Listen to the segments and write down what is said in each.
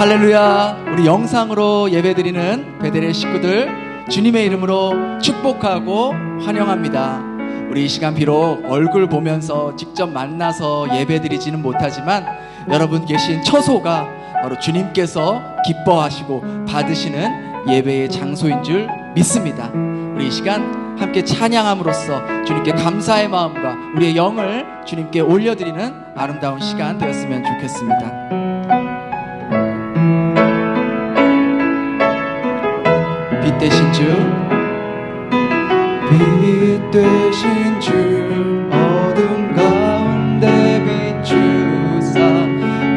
할렐루야. 우리 영상으로 예배드리는 베델의 식구들 주님의 이름으로 축복하고 환영합니다. 우리 이 시간 비록 얼굴 보면서 직접 만나서 예배드리지는 못하지만 여러분 계신 처소가 바로 주님께서 기뻐하시고 받으시는 예배의 장소인 줄 믿습니다. 우리 이 시간 함께 찬양함으로써 주님께 감사의 마음과 우리의 영을 주님께 올려드리는 아름다운 시간 되었으면 좋겠습니다. 빛 되신 주, 빛 되신 주, 어둠 가운데 비추사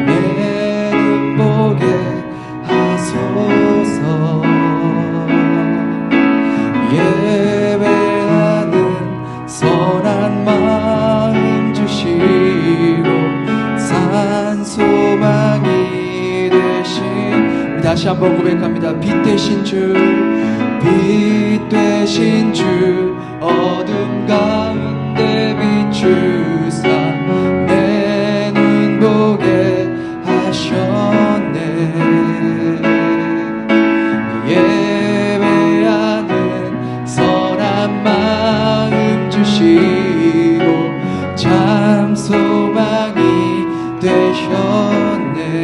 내 눈 보게 하소서. 예배하는 선한 마음 주시고 산소망이 되신, 우리 다시 한번 고백합니다. 빛 되신 주, 빛 되신 주, 어둠 가운데 비추사 내 눈 보게 하셨네. 예배하는 선한 마음 주시고 참 소망이 되셨네.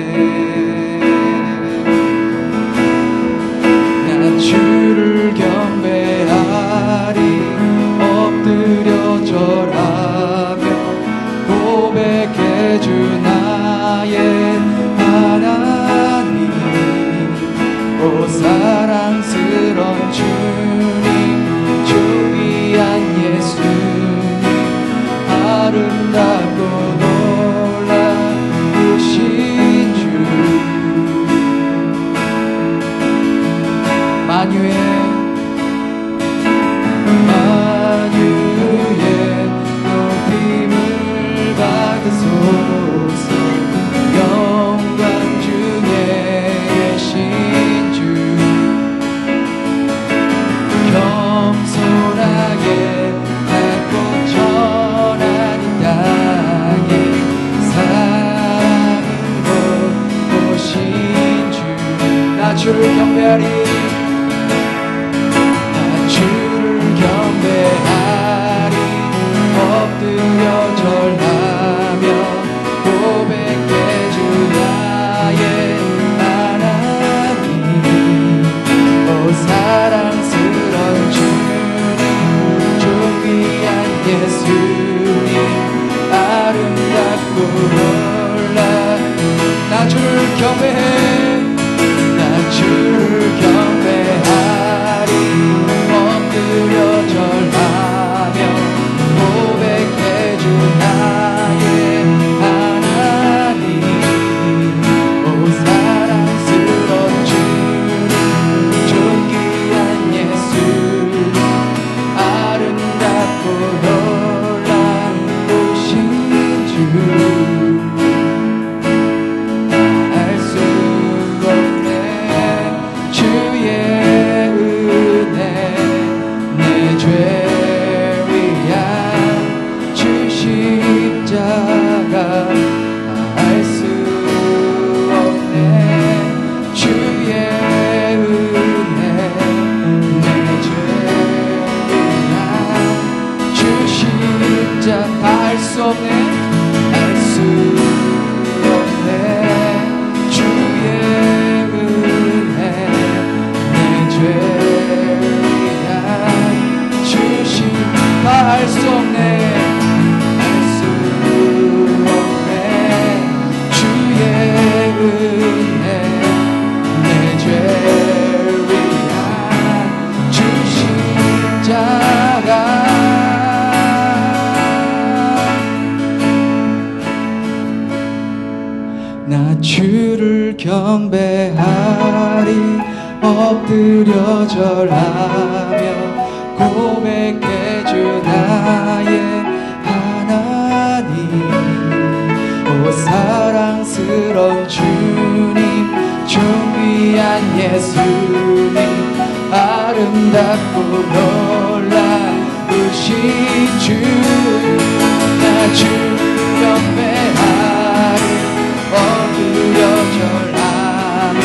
주를 경배하리, 엎드려 절하며 고백해 주 나의 하나님. 오 사랑스러운 주님, 존귀한 예수님, 아름답고 놀라우신 주, 만유의 높임을 받으소서. 영광 중에 계신 주, 겸손하게 닿고 전한 이 땅에 사랑으로 오신 주, 나 주를 경배하리, 경배하리, 엎드려 절하며 고백해 주 나의 하나님. 오 사랑스러운 주님, 존귀한 예수님, 아름답고 놀라. 나 주를 경배해, 나 주를 경배하리, 엎드려 절하며 고백해 주 나의 하나님. 오 사랑스러운 주님, 존귀한 예수님, 아름답고 놀라우신 주, 알 수 없네 주의 은혜, 죄 위한 주 십자가. 알 수 없네 주의 은혜, 내 죄 위한 주 십자가. 알 수 없네, 알 수 없네 주의 은혜, 내 죄 알 수 없네, 알 수 없네 주의 은혜, 내 죄 위한 주 십자가. 나 주를 경배하리, 엎드려 절하며 고백해 주 나의 하나님. 오 사랑스러운 주님, 존귀한 예수님, 아름답고 놀라우신 주, 나 주를 경배하리, 엎드려 절하며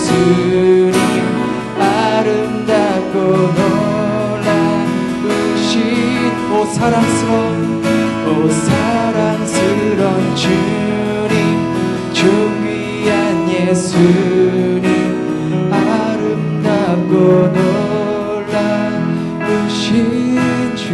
예수님 아름답고 놀라우신 오 사랑스러운 주님 존귀한 예수님 아름답고 놀라우신 주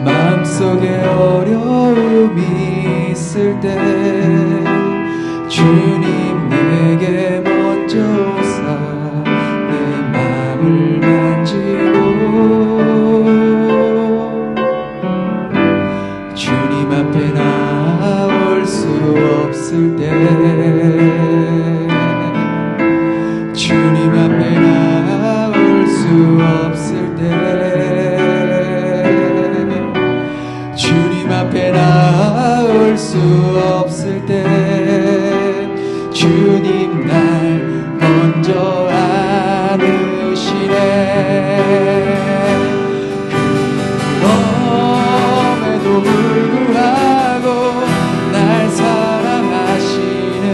마음속에 어려움이 있을 때 주님 내게 먼저 오사 내 마음을 만지고 주님 앞에 나올 수 없을 때 주님 앞에 나올 수 없을 때 주님 앞에 나올 수 없을 때 주님 날 먼저 안으시네 그럼에도 불구하고 날 사랑하시는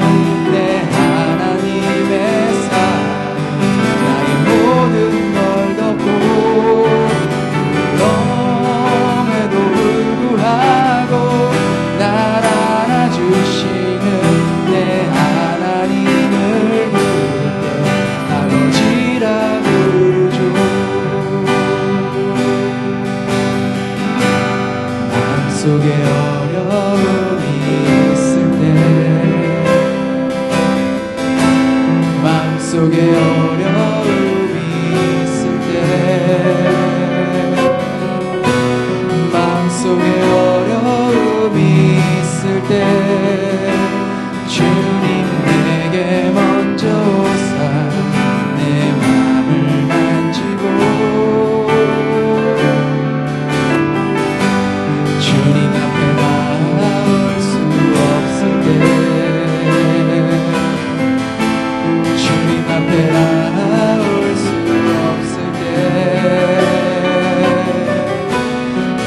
내 하나님의 사랑 나의 모든 걸 덮고 그럼에도 불구하고 날 안아주시는 내 하나님을 부를 때 아버지라 부르죠 마음속에 어려움이 있을 때 마음속에 어려움이 있을 때 마음속에 어려움이 있을 때 주님 내게 먼저 오사 내 마음을 만지고 주님 앞에 나올 수 없을 때 주님 앞에 나올 수 없을 때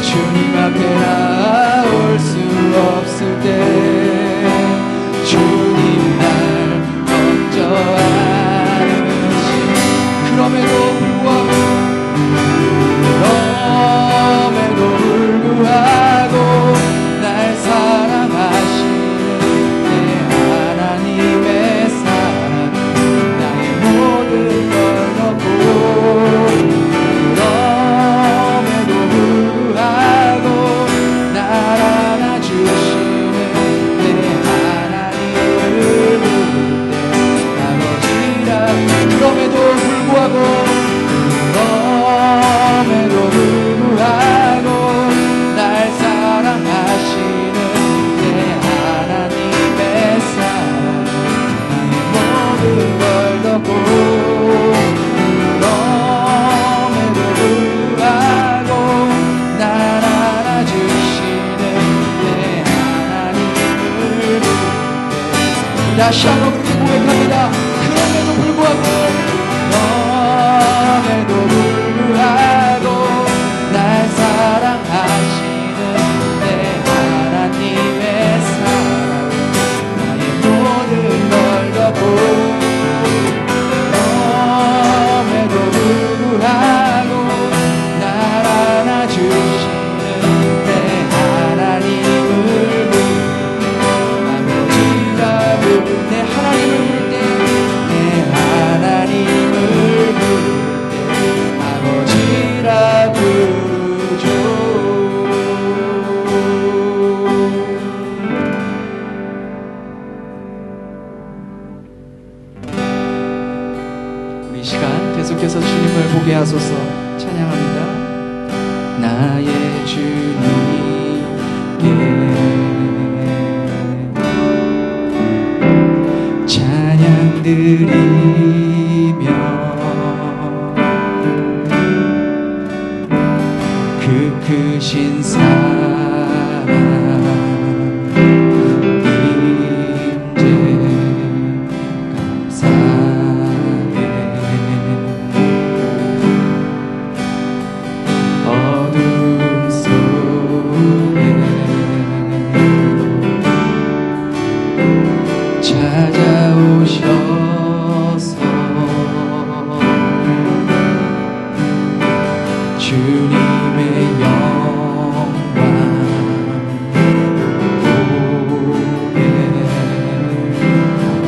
주님 앞에 나올 수 없을 때 주님 날 먼저 안으시 그럼에도 불구하고 날 사랑하시는 내 하나님의 사랑 나의 모든 걸 덮고 그럼에도 불구하고 날 안아주시는 내 하나님을 부를 때 아버지라 그럼에도 불구하고 날 사랑하시는 내 하나님의 사랑 나의 모든 걸 덮고 그럼에도 불구하고 날 안아주시는 내 하나님을 부를 때 다시 한번 그렇게 고백합니다 그럼에도 불구하고 날 사랑하시는 내 하나님의 사랑 나의 모든 걸 덮고 그럼에도 불구하고 날 안아주시는 내 하나님을 부를 때 아버지라 부를 때 하나님을 부를 때 내 하나님을 부를 때 아버지라 부르죠 우리 이 시간 계속해서 주님을 보게 하소서 찬양합니다. 나의 주님께 찬양 드리며 그 크신 사랑 임재 감사해. 어둠 속에 찾아오셔서 주님의 영광 보게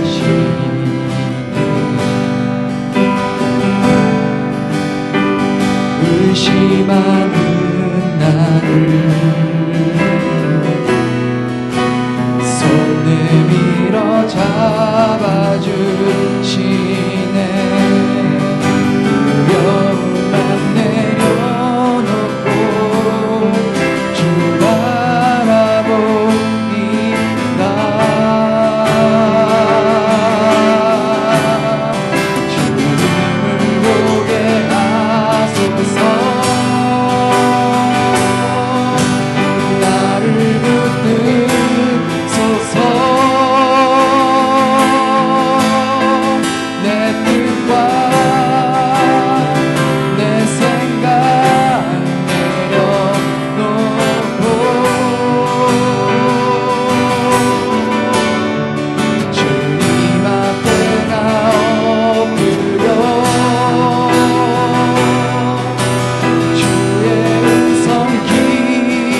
하시네. 의심하는 나를 손 내밀어 잡아주시네. 두려움만 내려놓고 주 바라봅니다. 주님을 보게 하소서. 나를 붙드소서. 내 뜻과 내 생각 내려놓고 주님 앞에 나엎드려 주의 음성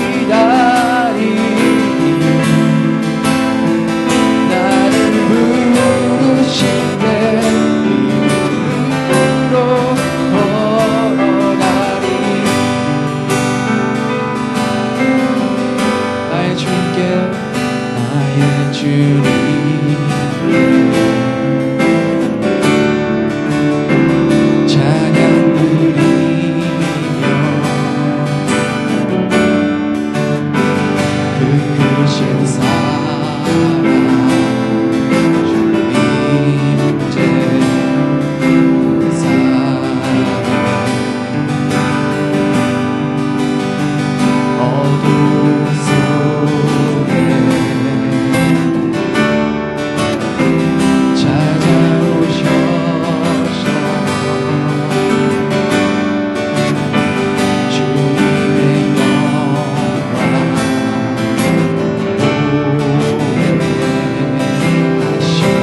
기다리니 나를 부르실 때 이름으로 걸어가리. 나의 주님께 나의 주님께 찬양 드리며 그 크신 사랑 주님께 어둠 속에 찾아오셔서 주님의 영광 보게 하시네.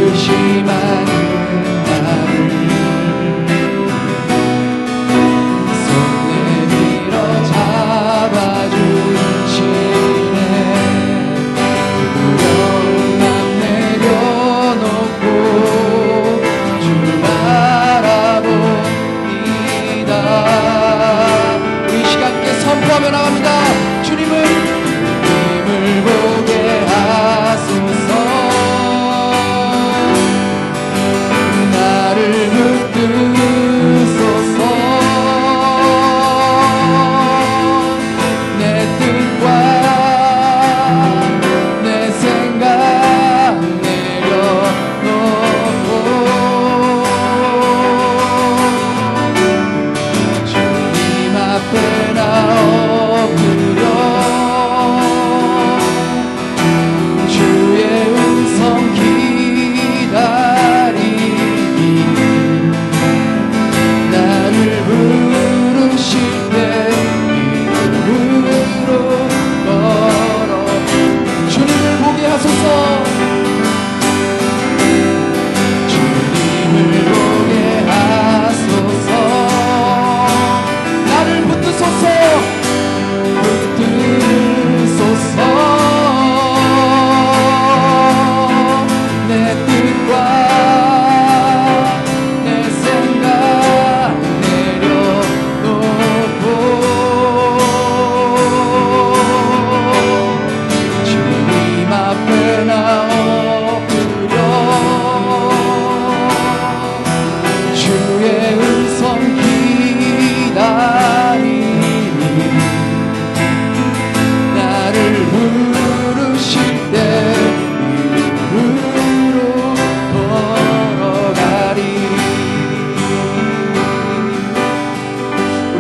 의심하는 나를 손 내밀어 잡아주시네. 두려움만 내려놓고 주 바라봅니다. 우리 시간 함께 선포하며 나갑니다. 주님을 보게 하소서. 나를 붙드소서. 내 뜻과 내 생각 내려놓고 주님 앞에 나엎드려 주의 음성 기다리니 나를 부르실 때 이름으로 걸어 주님을 보게 하소서. 주님을 보게 하소서. 나를 붙드소서.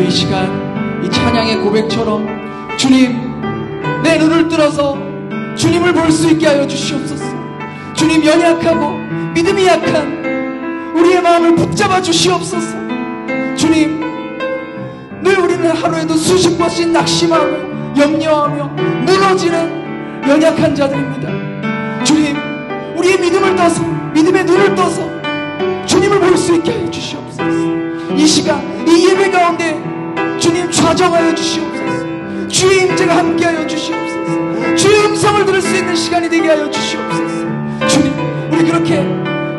이 시간 이 찬양의 고백처럼 주님, 내 눈을 들어서 주님을 볼 수 있게 하여 주시옵소서. 주님, 연약하고 믿음이 약한 우리의 마음을 붙잡아 주시옵소서. 주님, 늘 우리는 하루에도 수십 번씩 낙심하고 염려하며 무너지는 연약한 자들입니다. 주님, 우리의 믿음을 떠서, 믿음의 눈을 떠서 주님을 볼 수 있게 하여 주시옵소서. 이 시간 이 예배 가운데 주님 좌정하여 주시옵소서. 주의 임재가 함께하여 주시옵소서. 주의 음성을 들을 수 있는 시간이 되게 하여 주시옵소서. 주님, 우리 그렇게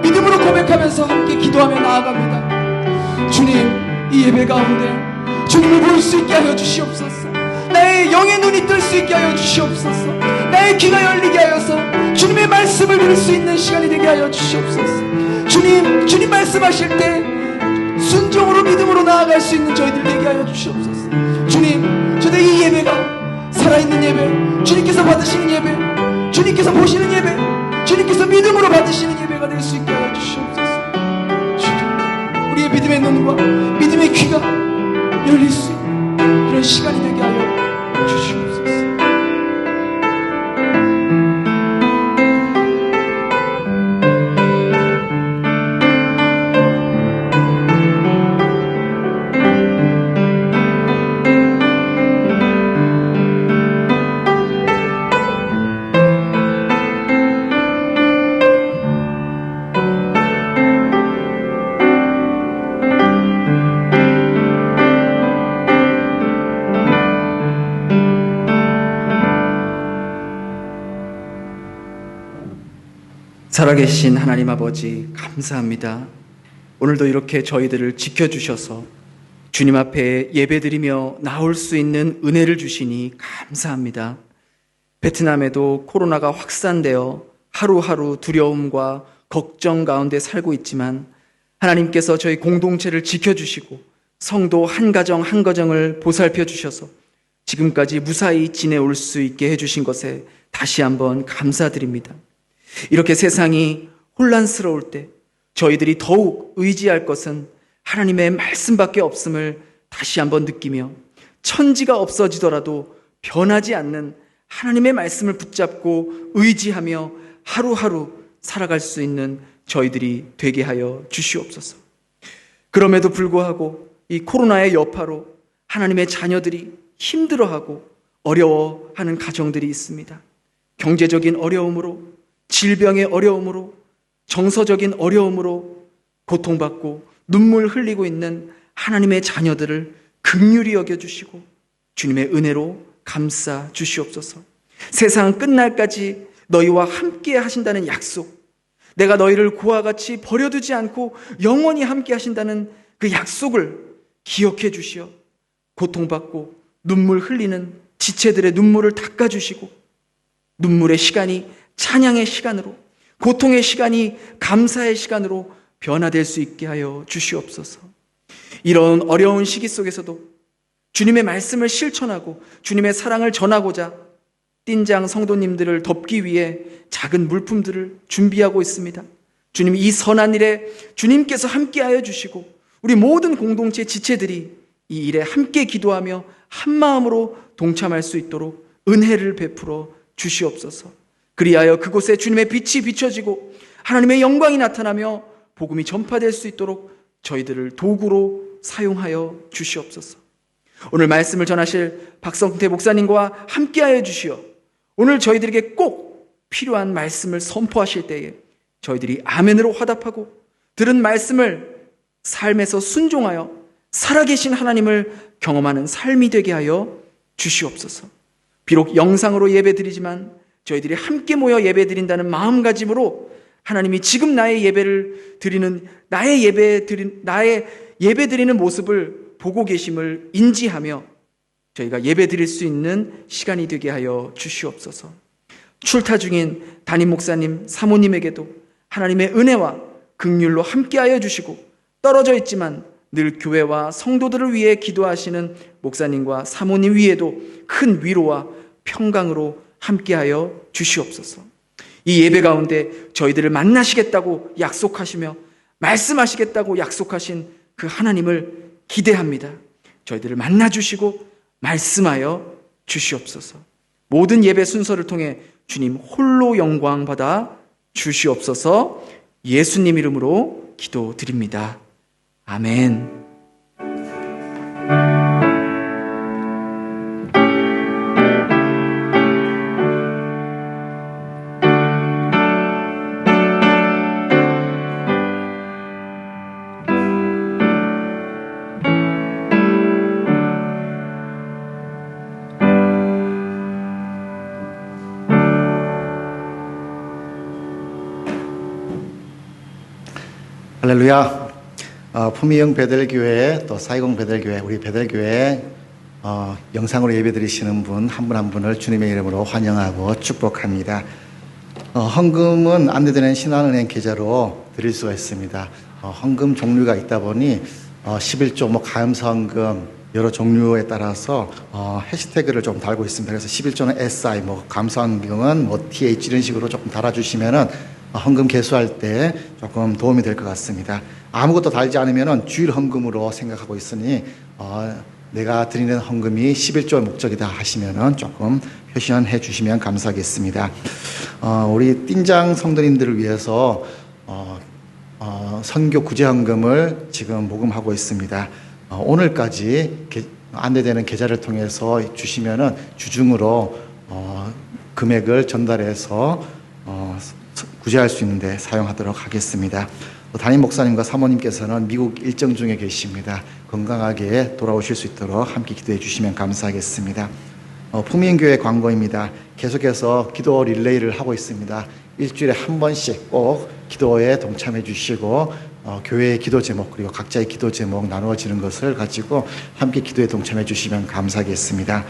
믿음으로 고백하면서 함께 기도하며 나아갑니다. 주님, 이 예배 가운데 주님을 볼 수 있게 하여 주시옵소서. 나의 영의 눈이 뜰 수 있게 하여 주시옵소서. 나의 귀가 열리게 하여서 주님의 말씀을 들을 수 있는 시간이 되게 하여 주시옵소서. 주님 말씀하실 때 순종으로 믿음으로 나아갈 수 있는 저희들 되게 하여 주시옵소서. 주님, 저도 이 예배가 살아있는 예배, 주님께서 받으시는 예배, 주님께서 보시는 예배, 주님께서 믿음으로 받으시는 예배가 될 수 있게 하여 주시옵소서. 주님, 우리의 믿음의 눈과 믿음의 귀가 열릴 수 있는 그런 시간이 되게 하여 주시옵소서. 살아계신 하나님 아버지, 감사합니다. 오늘도 이렇게 저희들을 지켜주셔서 주님 앞에 예배드리며 나올 수 있는 은혜를 주시니 감사합니다. 베트남에도 코로나가 확산되어 하루하루 두려움과 걱정 가운데 살고 있지만 하나님께서 저희 공동체를 지켜주시고 성도 한 가정 한 가정을 보살펴 주셔서 지금까지 무사히 지내올 수 있게 해주신 것에 다시 한번 감사드립니다. 이렇게 세상이 혼란스러울 때 저희들이 더욱 의지할 것은 하나님의 말씀밖에 없음을 다시 한번 느끼며 천지가 없어지더라도 변하지 않는 하나님의 말씀을 붙잡고 의지하며 하루하루 살아갈 수 있는 저희들이 되게 하여 주시옵소서. 그럼에도 불구하고 이 코로나의 여파로 하나님의 자녀들이 힘들어하고 어려워하는 가정들이 있습니다. 경제적인 어려움으로, 질병의 어려움으로, 정서적인 어려움으로 고통받고 눈물 흘리고 있는 하나님의 자녀들을 긍휼히 여겨주시고 주님의 은혜로 감싸 주시옵소서. 세상 끝날까지 너희와 함께 하신다는 약속, 내가 너희를 고와 같이 버려두지 않고 영원히 함께 하신다는 그 약속을 기억해 주시어 고통받고 눈물 흘리는 지체들의 눈물을 닦아주시고 눈물의 시간이 찬양의 시간으로, 고통의 시간이 감사의 시간으로 변화될 수 있게 하여 주시옵소서. 이런 어려운 시기 속에서도 주님의 말씀을 실천하고 주님의 사랑을 전하고자 띵장 성도님들을 덮기 위해 작은 물품들을 준비하고 있습니다. 주님, 이 선한 일에 주님께서 함께하여 주시고 우리 모든 공동체 지체들이 이 일에 함께 기도하며 한 마음으로 동참할 수 있도록 은혜를 베풀어 주시옵소서. 그리하여 그곳에 주님의 빛이 비춰지고 하나님의 영광이 나타나며 복음이 전파될 수 있도록 저희들을 도구로 사용하여 주시옵소서. 오늘 말씀을 전하실 박성태 목사님과 함께하여 주시어 오늘 저희들에게 꼭 필요한 말씀을 선포하실 때에 저희들이 아멘으로 화답하고 들은 말씀을 삶에서 순종하여 살아계신 하나님을 경험하는 삶이 되게 하여 주시옵소서. 비록 영상으로 예배드리지만 저희들이 함께 모여 예배드린다는 마음가짐으로 하나님이 지금 나의 예배를 드리는 나의 예배드리는 모습을 보고 계심을 인지하며 저희가 예배드릴 수 있는 시간이 되게 하여 주시옵소서. 출타 중인 담임 목사님, 사모님에게도 하나님의 은혜와 긍휼로 함께하여 주시고 떨어져 있지만 늘 교회와 성도들을 위해 기도하시는 목사님과 사모님 위에도 큰 위로와 평강으로 함께하여 주시옵소서. 이 예배 가운데 저희들을 만나시겠다고 약속하시며 말씀하시겠다고 약속하신 그 하나님을 기대합니다. 저희들을 만나주시고 말씀하여 주시옵소서. 모든 예배 순서를 통해 주님 홀로 영광 받아 주시옵소서. 예수님 이름으로 기도드립니다. 아멘. 할렐루야. 품위영 베델교회 또 사이공 베델교회 우리 베델교회 영상으로 예배드리시는 분 한 분 한 분을 주님의 이름으로 환영하고 축복합니다. 헌금은 안내되는 신한은행 계좌로 드릴 수가 있습니다. 헌금 종류가 있다 보니 11조 감사헌금 여러 종류에 따라서 해시태그를 좀 달고 있습니다. 그래서 11조는 SI, 감사헌금은 TH 이런 식으로 조금 달아주시면은 헌금 개수할 때 조금 도움이 될 것 같습니다. 아무것도 달지 않으면 주일 헌금으로 생각하고 있으니 내가 드리는 헌금이 11조의 목적이다 하시면 조금 표시해 주시면 감사하겠습니다. 우리 띵장 성도님들을 위해서 선교 구제 헌금을 지금 모금하고 있습니다. 오늘까지 안내되는 계좌를 통해서 주시면 주중으로 금액을 전달해서 구제할 수 있는데 사용하도록 하겠습니다. 담임 목사님과 사모님께서는 미국 일정 중에 계십니다. 건강하게 돌아오실 수 있도록 함께 기도해 주시면 감사하겠습니다. 품위교회 광고입니다. 계속해서 기도 릴레이를 하고 있습니다. 일주일에 한 번씩 꼭 기도에 동참해 주시고 교회의 기도 제목 그리고 각자의 기도 제목 나누어지는 것을 가지고 함께 기도에 동참해 주시면 감사하겠습니다.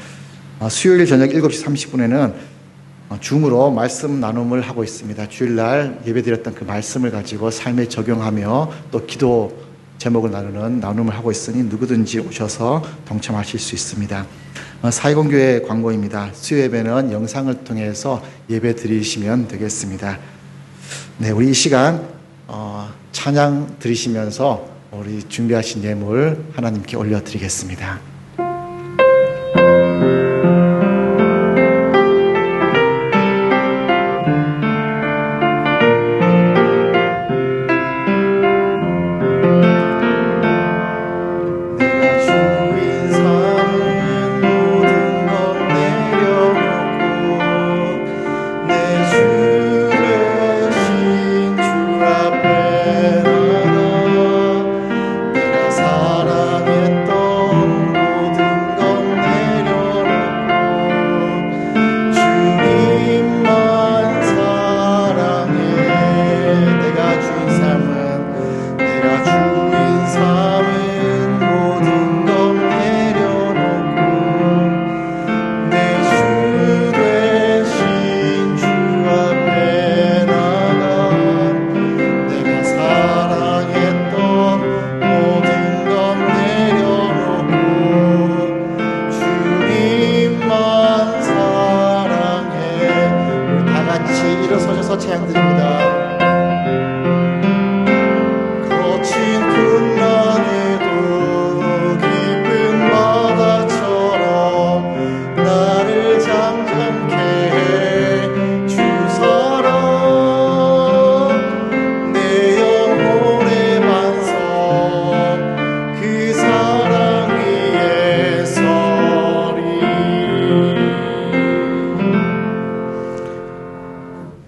수요일 저녁 7시 30분에는 줌으로 말씀 나눔을 하고 있습니다. 주일날 예배드렸던 그 말씀을 가지고 삶에 적용하며 또 기도 제목을 나누는 나눔을 하고 있으니 누구든지 오셔서 동참하실 수 있습니다. 사이공교회 광고입니다. 수요 예배는 영상을 통해서 예배 드리시면 되겠습니다. 네, 우리 이 시간 찬양 드리시면서 우리 준비하신 예물 하나님께 올려드리겠습니다.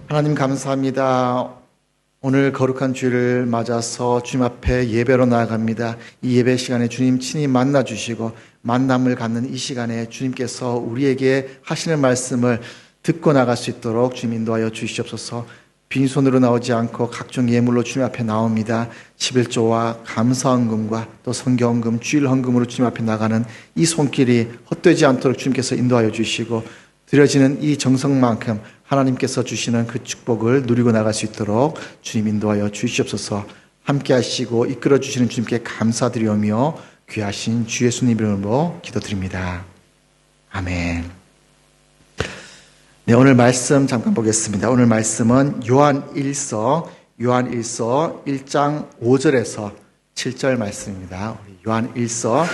하나님 감사합니다. 오늘 거룩한 주일을 맞아서 주님 앞에 예배로 나아갑니다. 이 예배 시간에 주님 친히 만나주시고 만남을 갖는 이 시간에 주님께서 우리에게 하시는 말씀을 듣고 나갈 수 있도록 주님 인도하여 주시옵소서. 빈손으로 나오지 않고 각종 예물로 주님 앞에 나옵니다. 11조와 감사헌금과 또 선교헌금, 주일헌금으로 주님 앞에 나가는 이 손길이 헛되지 않도록 주님께서 인도하여 주시고 드려지는 이 정성만큼 하나님께서 주시는 그 축복을 누리고 나갈 수 있도록 주님 인도하여 주시옵소서. 함께 하시고 이끌어 주시는 주님께 감사드리오며 귀하신 주 예수님 이름으로 기도드립니다. 아멘. 네, 오늘 말씀 잠깐 보겠습니다. 오늘 말씀은 요한1서 1장 5절에서 7절 말씀입니다. 우리 요한1서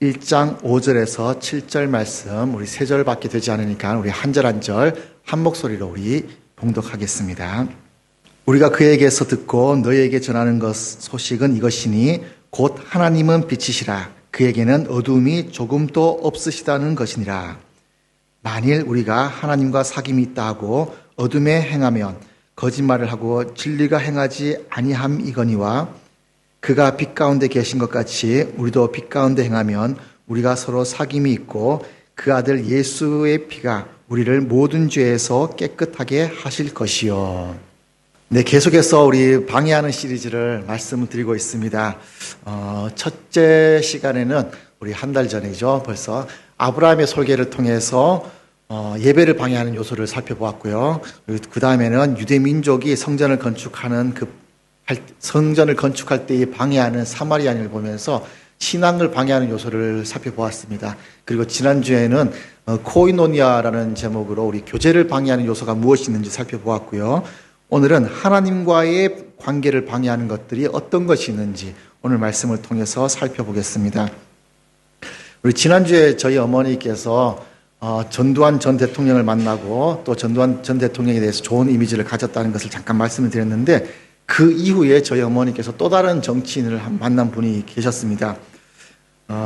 1장 5절에서 7절 말씀 우리 3절밖에 되지 않으니까 우리 한 절 한 절 한 목소리로 우리 봉독하겠습니다. 우리가 그에게서 듣고 너희에게 전하는 소식은 이것이니 곧 하나님은 빛이시라. 그에게는 어두움이 조금도 없으시다는 것이니라. 만일 우리가 하나님과 사귐이 있다 하고 어둠에 행하면 거짓말을 하고 진리가 행하지 아니함이거니와 그가 빛 가운데 계신 것 같이 우리도 빛 가운데 행하면 우리가 서로 사귐이 있고 그 아들 예수의 피가 우리를 모든 죄에서 깨끗하게 하실 것이요. 네, 계속해서 우리 방해하는 시리즈를 말씀을 드리고 있습니다. 첫째 시간에는 우리 한 달 전이죠. 벌써 아브라함의 설계를 통해서 예배를 방해하는 요소를 살펴보았고요. 그 다음에는 유대 민족이 성전을 건축할 때에 방해하는 사마리아인을 보면서 신앙을 방해하는 요소를 살펴보았습니다. 그리고 지난주에는 코이노니아라는 제목으로 우리 교제를 방해하는 요소가 무엇이 있는지 살펴보았고요. 오늘은 하나님과의 관계를 방해하는 것들이 어떤 것이 있는지 오늘 말씀을 통해서 살펴보겠습니다. 우리 지난주에 저희 어머니께서 전두환 전 대통령을 만나고 또 전두환 전 대통령에 대해서 좋은 이미지를 가졌다는 것을 잠깐 말씀을 드렸는데 그 이후에 저희 어머니께서 또 다른 정치인을 만난 분이 계셨습니다.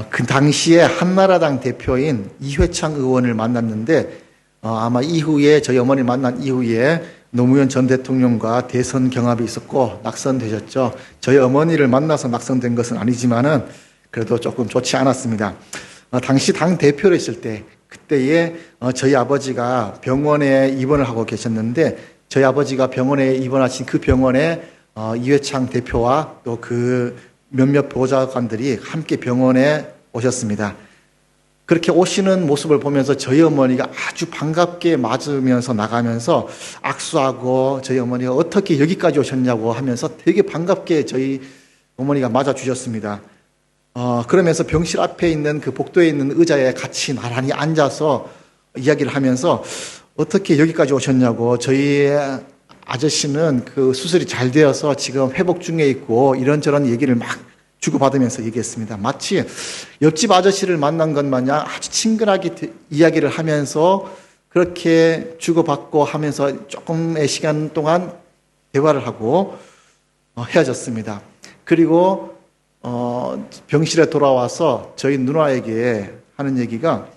그 당시에 한나라당 대표인 이회창 의원을 만났는데 아마 이후에 저희 어머니 만난 이후에 노무현 전 대통령과 대선 경합이 있었고 낙선되셨죠. 저희 어머니를 만나서 낙선된 것은 아니지만은 그래도 조금 좋지 않았습니다. 당시 당 대표로 있을 때 그때에 저희 아버지가 병원에 입원을 하고 계셨는데 저희 아버지가 병원에 입원하신 그 병원에 이회창 대표와 또 그 몇몇 보좌관들이 함께 병원에 오셨습니다. 그렇게 오시는 모습을 보면서 저희 어머니가 아주 반갑게 맞으면서 나가면서 악수하고 저희 어머니가 어떻게 여기까지 오셨냐고 하면서 되게 반갑게 저희 어머니가 맞아주셨습니다. 그러면서 병실 앞에 있는 그 복도에 있는 의자에 같이 나란히 앉아서 이야기를 하면서 어떻게 여기까지 오셨냐고 저희 아저씨는 그 수술이 잘 되어서 지금 회복 중에 있고 이런저런 얘기를 막 주고받으면서 얘기했습니다. 마치 옆집 아저씨를 만난 것 마냥 아주 친근하게 이야기를 하면서 그렇게 주고받고 하면서 조금의 시간 동안 대화를 하고 헤어졌습니다. 그리고 병실에 돌아와서 저희 누나에게 하는 얘기가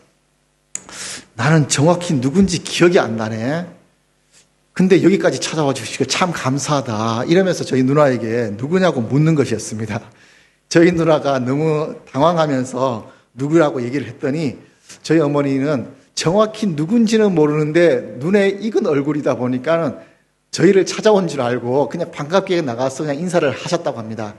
나는 정확히 누군지 기억이 안 나네. 근데 여기까지 찾아와 주시고 참 감사하다. 이러면서 저희 누나에게 누구냐고 묻는 것이었습니다. 저희 누나가 너무 당황하면서 누구라고 얘기를 했더니 저희 어머니는 정확히 누군지는 모르는데 눈에 익은 얼굴이다 보니까는 저희를 찾아온 줄 알고 그냥 반갑게 나가서 그냥 인사를 하셨다고 합니다.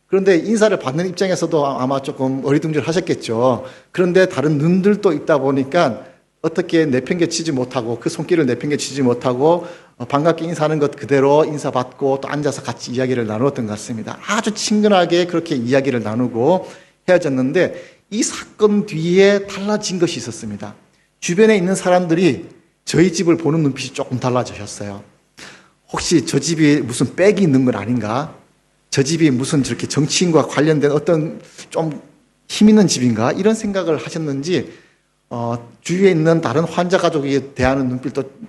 그런데 인사를 받는 입장에서도 아마 조금 어리둥절 하셨겠죠. 그런데 다른 눈들도 있다 보니까 어떻게 내팽개치지 못하고 그 손길을 내팽개치지 못하고 반갑게 인사하는 것 그대로 인사받고 또 앉아서 같이 이야기를 나누었던 것 같습니다. 아주 친근하게 그렇게 이야기를 나누고 헤어졌는데 이 사건 뒤에 달라진 것이 있었습니다. 주변에 있는 사람들이 저희 집을 보는 눈빛이 조금 달라지셨어요. 혹시 저 집이 무슨 빽이 있는 건 아닌가? 저 집이 무슨 저렇게 정치인과 관련된 어떤 좀 힘 있는 집인가? 이런 생각을 하셨는지 주위에 있는 다른 환자 가족에 대하는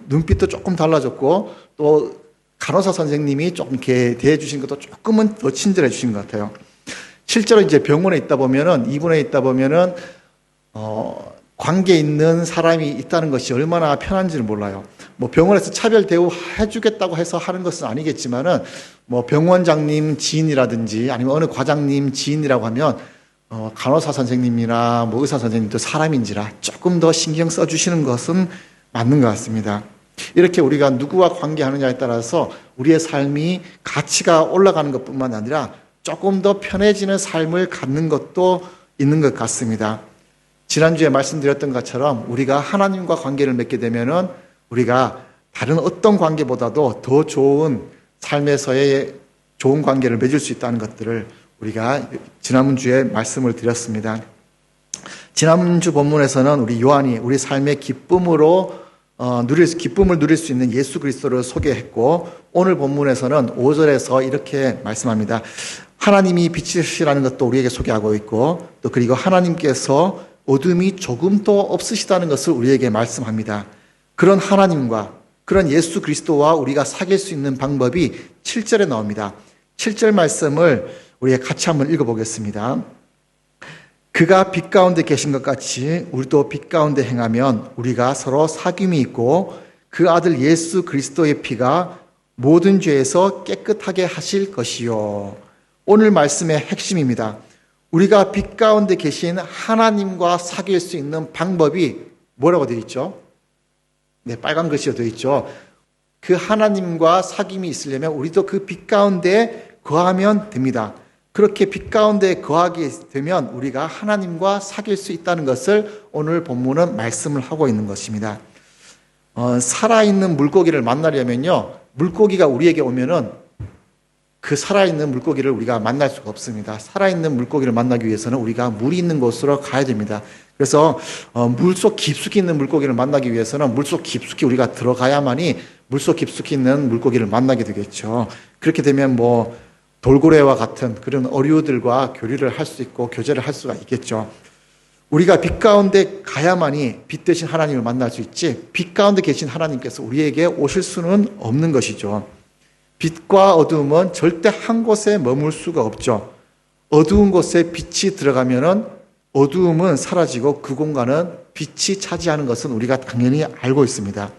눈빛도 조금 달라졌고 또 간호사 선생님이 조금 이렇게 대해주신 것도 조금은 더 친절해 주신 것 같아요. 실제로 이제 병원에 있다 보면은 입원해 있다 보면은 관계 있는 사람이 있다는 것이 얼마나 편한지를 몰라요. 뭐 병원에서 차별 대우 해주겠다고 해서 하는 것은 아니겠지만은 뭐 병원장님 지인이라든지 아니면 어느 과장님 지인이라고 하면 간호사 선생님이나 뭐 의사 선생님도 사람인지라 조금 더 신경 써주시는 것은 맞는 것 같습니다. 이렇게 우리가 누구와 관계하느냐에 따라서 우리의 삶이 가치가 올라가는 것뿐만 아니라 조금 더 편해지는 삶을 갖는 것도 있는 것 같습니다. 지난주에 말씀드렸던 것처럼 우리가 하나님과 관계를 맺게 되면은 우리가 다른 어떤 관계보다도 더 좋은 삶에서의 좋은 관계를 맺을 수 있다는 것들을 우리가 지난주에 말씀을 드렸습니다. 지난주 본문에서는 우리 요한이 우리 삶의 기쁨을 누릴 수 있는 예수 그리스도를 소개했고 오늘 본문에서는 5절에서 이렇게 말씀합니다. 하나님이 빛이시라는 것도 우리에게 소개하고 있고 또 그리고 하나님께서 어둠이 조금도 없으시다는 것을 우리에게 말씀합니다. 그런 하나님과 그런 예수 그리스도와 우리가 사귈 수 있는 방법이 7절에 나옵니다. 7절 말씀을 우리가 같이 한번 읽어보겠습니다. 그가 빛 가운데 계신 것 같이 우리도 빛 가운데 행하면 우리가 서로 사귐이 있고 그 아들 예수 그리스도의 피가 모든 죄에서 깨끗하게 하실 것이요. 오늘 말씀의 핵심입니다. 우리가 빛 가운데 계신 하나님과 사귈 수 있는 방법이 뭐라고 되어 있죠? 네, 빨간 글씨로 되어 있죠. 그 하나님과 사귐이 있으려면 우리도 그 빛 가운데 거하면 됩니다. 그렇게 빛 가운데 거하게 되면 우리가 하나님과 사귈 수 있다는 것을 오늘 본문은 말씀을 하고 있는 것입니다. 살아있는 물고기를 만나려면요, 물고기가 우리에게 오면은 그 살아있는 물고기를 우리가 만날 수가 없습니다. 살아있는 물고기를 만나기 위해서는 우리가 물이 있는 곳으로 가야 됩니다. 그래서 물속 깊숙이 있는 물고기를 만나기 위해서는 물속 깊숙이 우리가 들어가야만이 물속 깊숙이 있는 물고기를 만나게 되겠죠. 그렇게 되면 뭐 돌고래와 같은 그런 어류들과 교류를 할 수 있고 교제를 할 수가 있겠죠. 우리가 빛 가운데 가야만이 빛 대신 하나님을 만날 수 있지, 빛 가운데 계신 하나님께서 우리에게 오실 수는 없는 것이죠. 빛과 어두움은 절대 한 곳에 머물 수가 없죠. 어두운 곳에 빛이 들어가면은 어두움은 사라지고 그 공간은 빛이 차지하는 것은 우리가 당연히 알고 있습니다.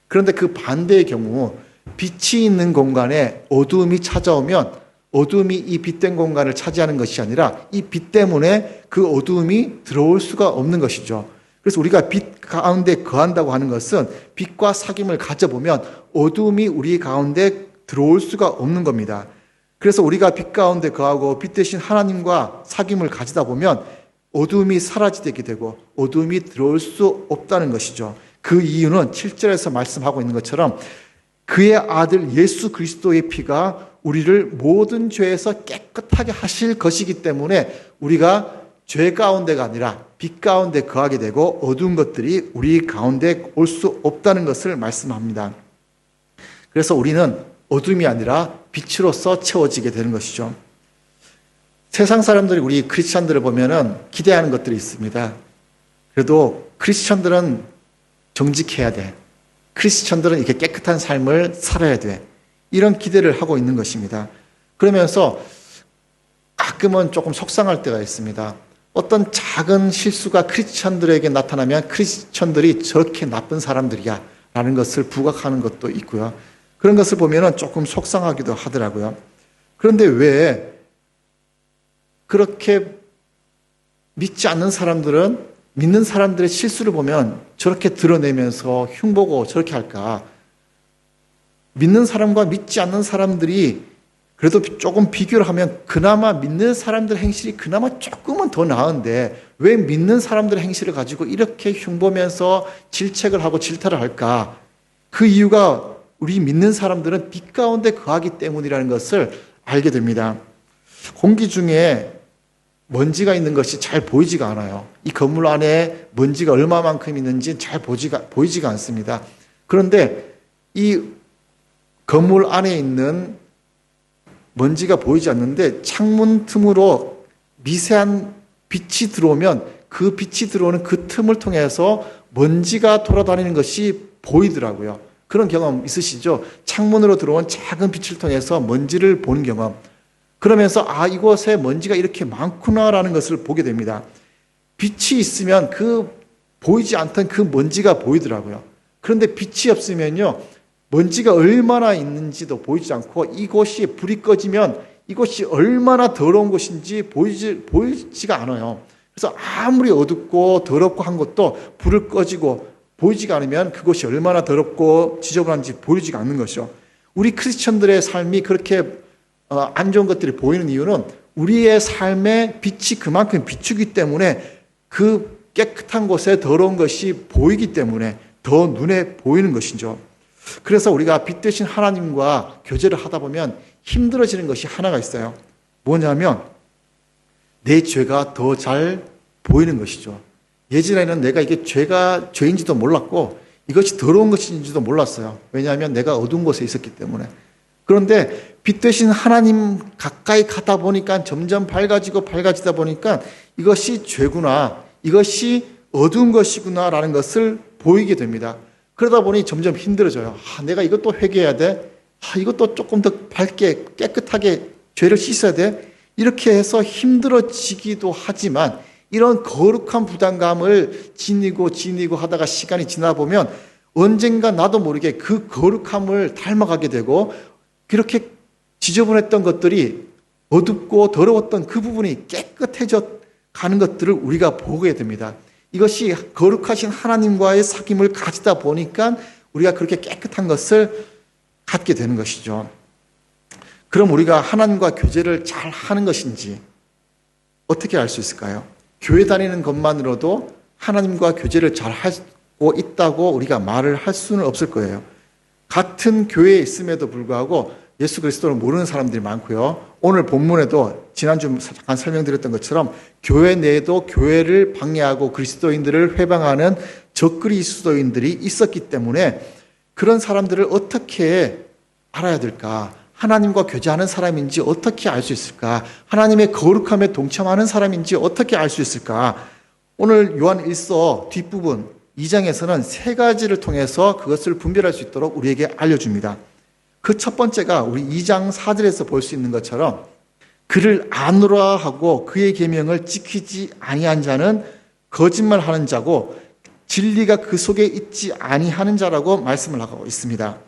그런데 그 반대의 경우 빛이 있는 공간에 어두움이 찾아오면 어두움이 이 빛된 공간을 차지하는 것이 아니라 이 빛 때문에 그 어두움이 들어올 수가 없는 것이죠. 그래서 우리가 빛 가운데 거한다고 하는 것은 빛과 사귐을 가져보면 어두움이 우리 가운데 들어올 수가 없는 겁니다. 그래서 우리가 빛 가운데 거하고 빛 대신 하나님과 사귐을 가지다 보면 어두움이 사라지게 되고 어두움이 들어올 수 없다는 것이죠. 그 이유는 7절에서 말씀하고 있는 것처럼 그의 아들 예수 그리스도의 피가 우리를 모든 죄에서 깨끗하게 하실 것이기 때문에 우리가 죄 가운데가 아니라 빛 가운데 거하게 되고 어두운 것들이 우리 가운데 올 수 없다는 것을 말씀합니다. 그래서 우리는 어둠이 아니라 빛으로서 채워지게 되는 것이죠. 세상 사람들이 우리 크리스천들을 보면은 기대하는 것들이 있습니다. 그래도 크리스천들은 정직해야 돼. 크리스천들은 이렇게 깨끗한 삶을 살아야 돼. 이런 기대를 하고 있는 것입니다. 그러면서 가끔은 조금 속상할 때가 있습니다. 어떤 작은 실수가 크리스천들에게 나타나면 크리스천들이 저렇게 나쁜 사람들이야 라는 것을 부각하는 것도 있고요. 그런 것을 보면 조금 속상하기도 하더라고요. 그런데 왜 그렇게 믿지 않는 사람들은 믿는 사람들의 실수를 보면 저렇게 드러내면서 흉보고 저렇게 할까? 믿는 사람과 믿지 않는 사람들이 그래도 조금 비교를 하면 그나마 믿는 사람들의 행실이 그나마 조금은 더 나은데 왜 믿는 사람들의 행실을 가지고 이렇게 흉보면서 질책을 하고 질타를 할까? 그 이유가 우리 믿는 사람들은 빛 가운데 거하기 때문이라는 것을 알게 됩니다. 공기 중에 먼지가 있는 것이 잘 보이지가 않아요. 이 건물 안에 먼지가 얼마만큼 있는지 잘 보이지가 않습니다. 그런데 이 건물 안에 있는 먼지가 보이지 않는데 창문 틈으로 미세한 빛이 들어오면 그 빛이 들어오는 그 틈을 통해서 먼지가 돌아다니는 것이 보이더라고요. 그런 경험 있으시죠? 창문으로 들어온 작은 빛을 통해서 먼지를 보는 경험. 그러면서 이곳에 먼지가 이렇게 많구나라는 것을 보게 됩니다. 빛이 있으면 그 보이지 않던 그 먼지가 보이더라고요. 그런데 빛이 없으면요, 먼지가 얼마나 있는지도 보이지 않고 이곳이 불이 꺼지면 이곳이 얼마나 더러운 곳인지 보이지가 않아요. 그래서 아무리 어둡고 더럽고 한 것도 불을 꺼지고 보이지가 않으면 그것이 얼마나 더럽고 지저분한지 보이지가 않는 것이죠. 우리 크리스천들의 삶이 그렇게 안 좋은 것들이 보이는 이유는 우리의 삶에 빛이 그만큼 비추기 때문에 그 깨끗한 곳에 더러운 것이 보이기 때문에 더 눈에 보이는 것이죠. 그래서 우리가 빛 대신 하나님과 교제를 하다 보면 힘들어지는 것이 하나가 있어요. 뭐냐면 내 죄가 더 잘 보이는 것이죠. 예전에는 내가 이게 죄인지도 몰랐고 이것이 더러운 것인지도 몰랐어요. 왜냐하면 내가 어두운 곳에 있었기 때문에. 그런데 빛 대신 하나님 가까이 가다 보니까 점점 밝아지다 보니까 이것이 죄구나, 이것이 어두운 것이구나라는 것을 보이게 됩니다. 그러다 보니 점점 힘들어져요. 내가 이것도 회개해야 돼. 이것도 조금 더 밝게 깨끗하게 죄를 씻어야 돼. 이렇게 해서 힘들어지기도 하지만 이런 거룩한 부담감을 지니고 하다가 시간이 지나 보면 언젠가 나도 모르게 그 거룩함을 닮아가게 되고, 그렇게 지저분했던 것들이, 어둡고 더러웠던 그 부분이 깨끗해져 가는 것들을 우리가 보게 됩니다. 이것이 거룩하신 하나님과의 사귐을 가지다 보니까 우리가 그렇게 깨끗한 것을 갖게 되는 것이죠. 그럼 우리가 하나님과 교제를 잘 하는 것인지 어떻게 알 수 있을까요? 교회 다니는 것만으로도 하나님과 교제를 잘 하고 있다고 우리가 말을 할 수는 없을 거예요. 같은 교회에 있음에도 불구하고 예수 그리스도를 모르는 사람들이 많고요. 오늘 본문에도 지난주 잠깐 설명드렸던 것처럼 교회 내에도 교회를 방해하고 그리스도인들을 회방하는 적그리스도인들이 있었기 때문에 그런 사람들을 어떻게 알아야 될까? 하나님과 교제하는 사람인지 어떻게 알 수 있을까? 하나님의 거룩함에 동참하는 사람인지 어떻게 알 수 있을까? 오늘 요한 1서 뒷부분 2장에서는 세 가지를 통해서 그것을 분별할 수 있도록 우리에게 알려줍니다. 그 첫 번째가 우리 2장 4절에서 볼 수 있는 것처럼 그를 아노라 하고 그의 계명을 지키지 아니한 자는 거짓말하는 자고 진리가 그 속에 있지 아니하는 자라고 말씀을 하고 있습니다.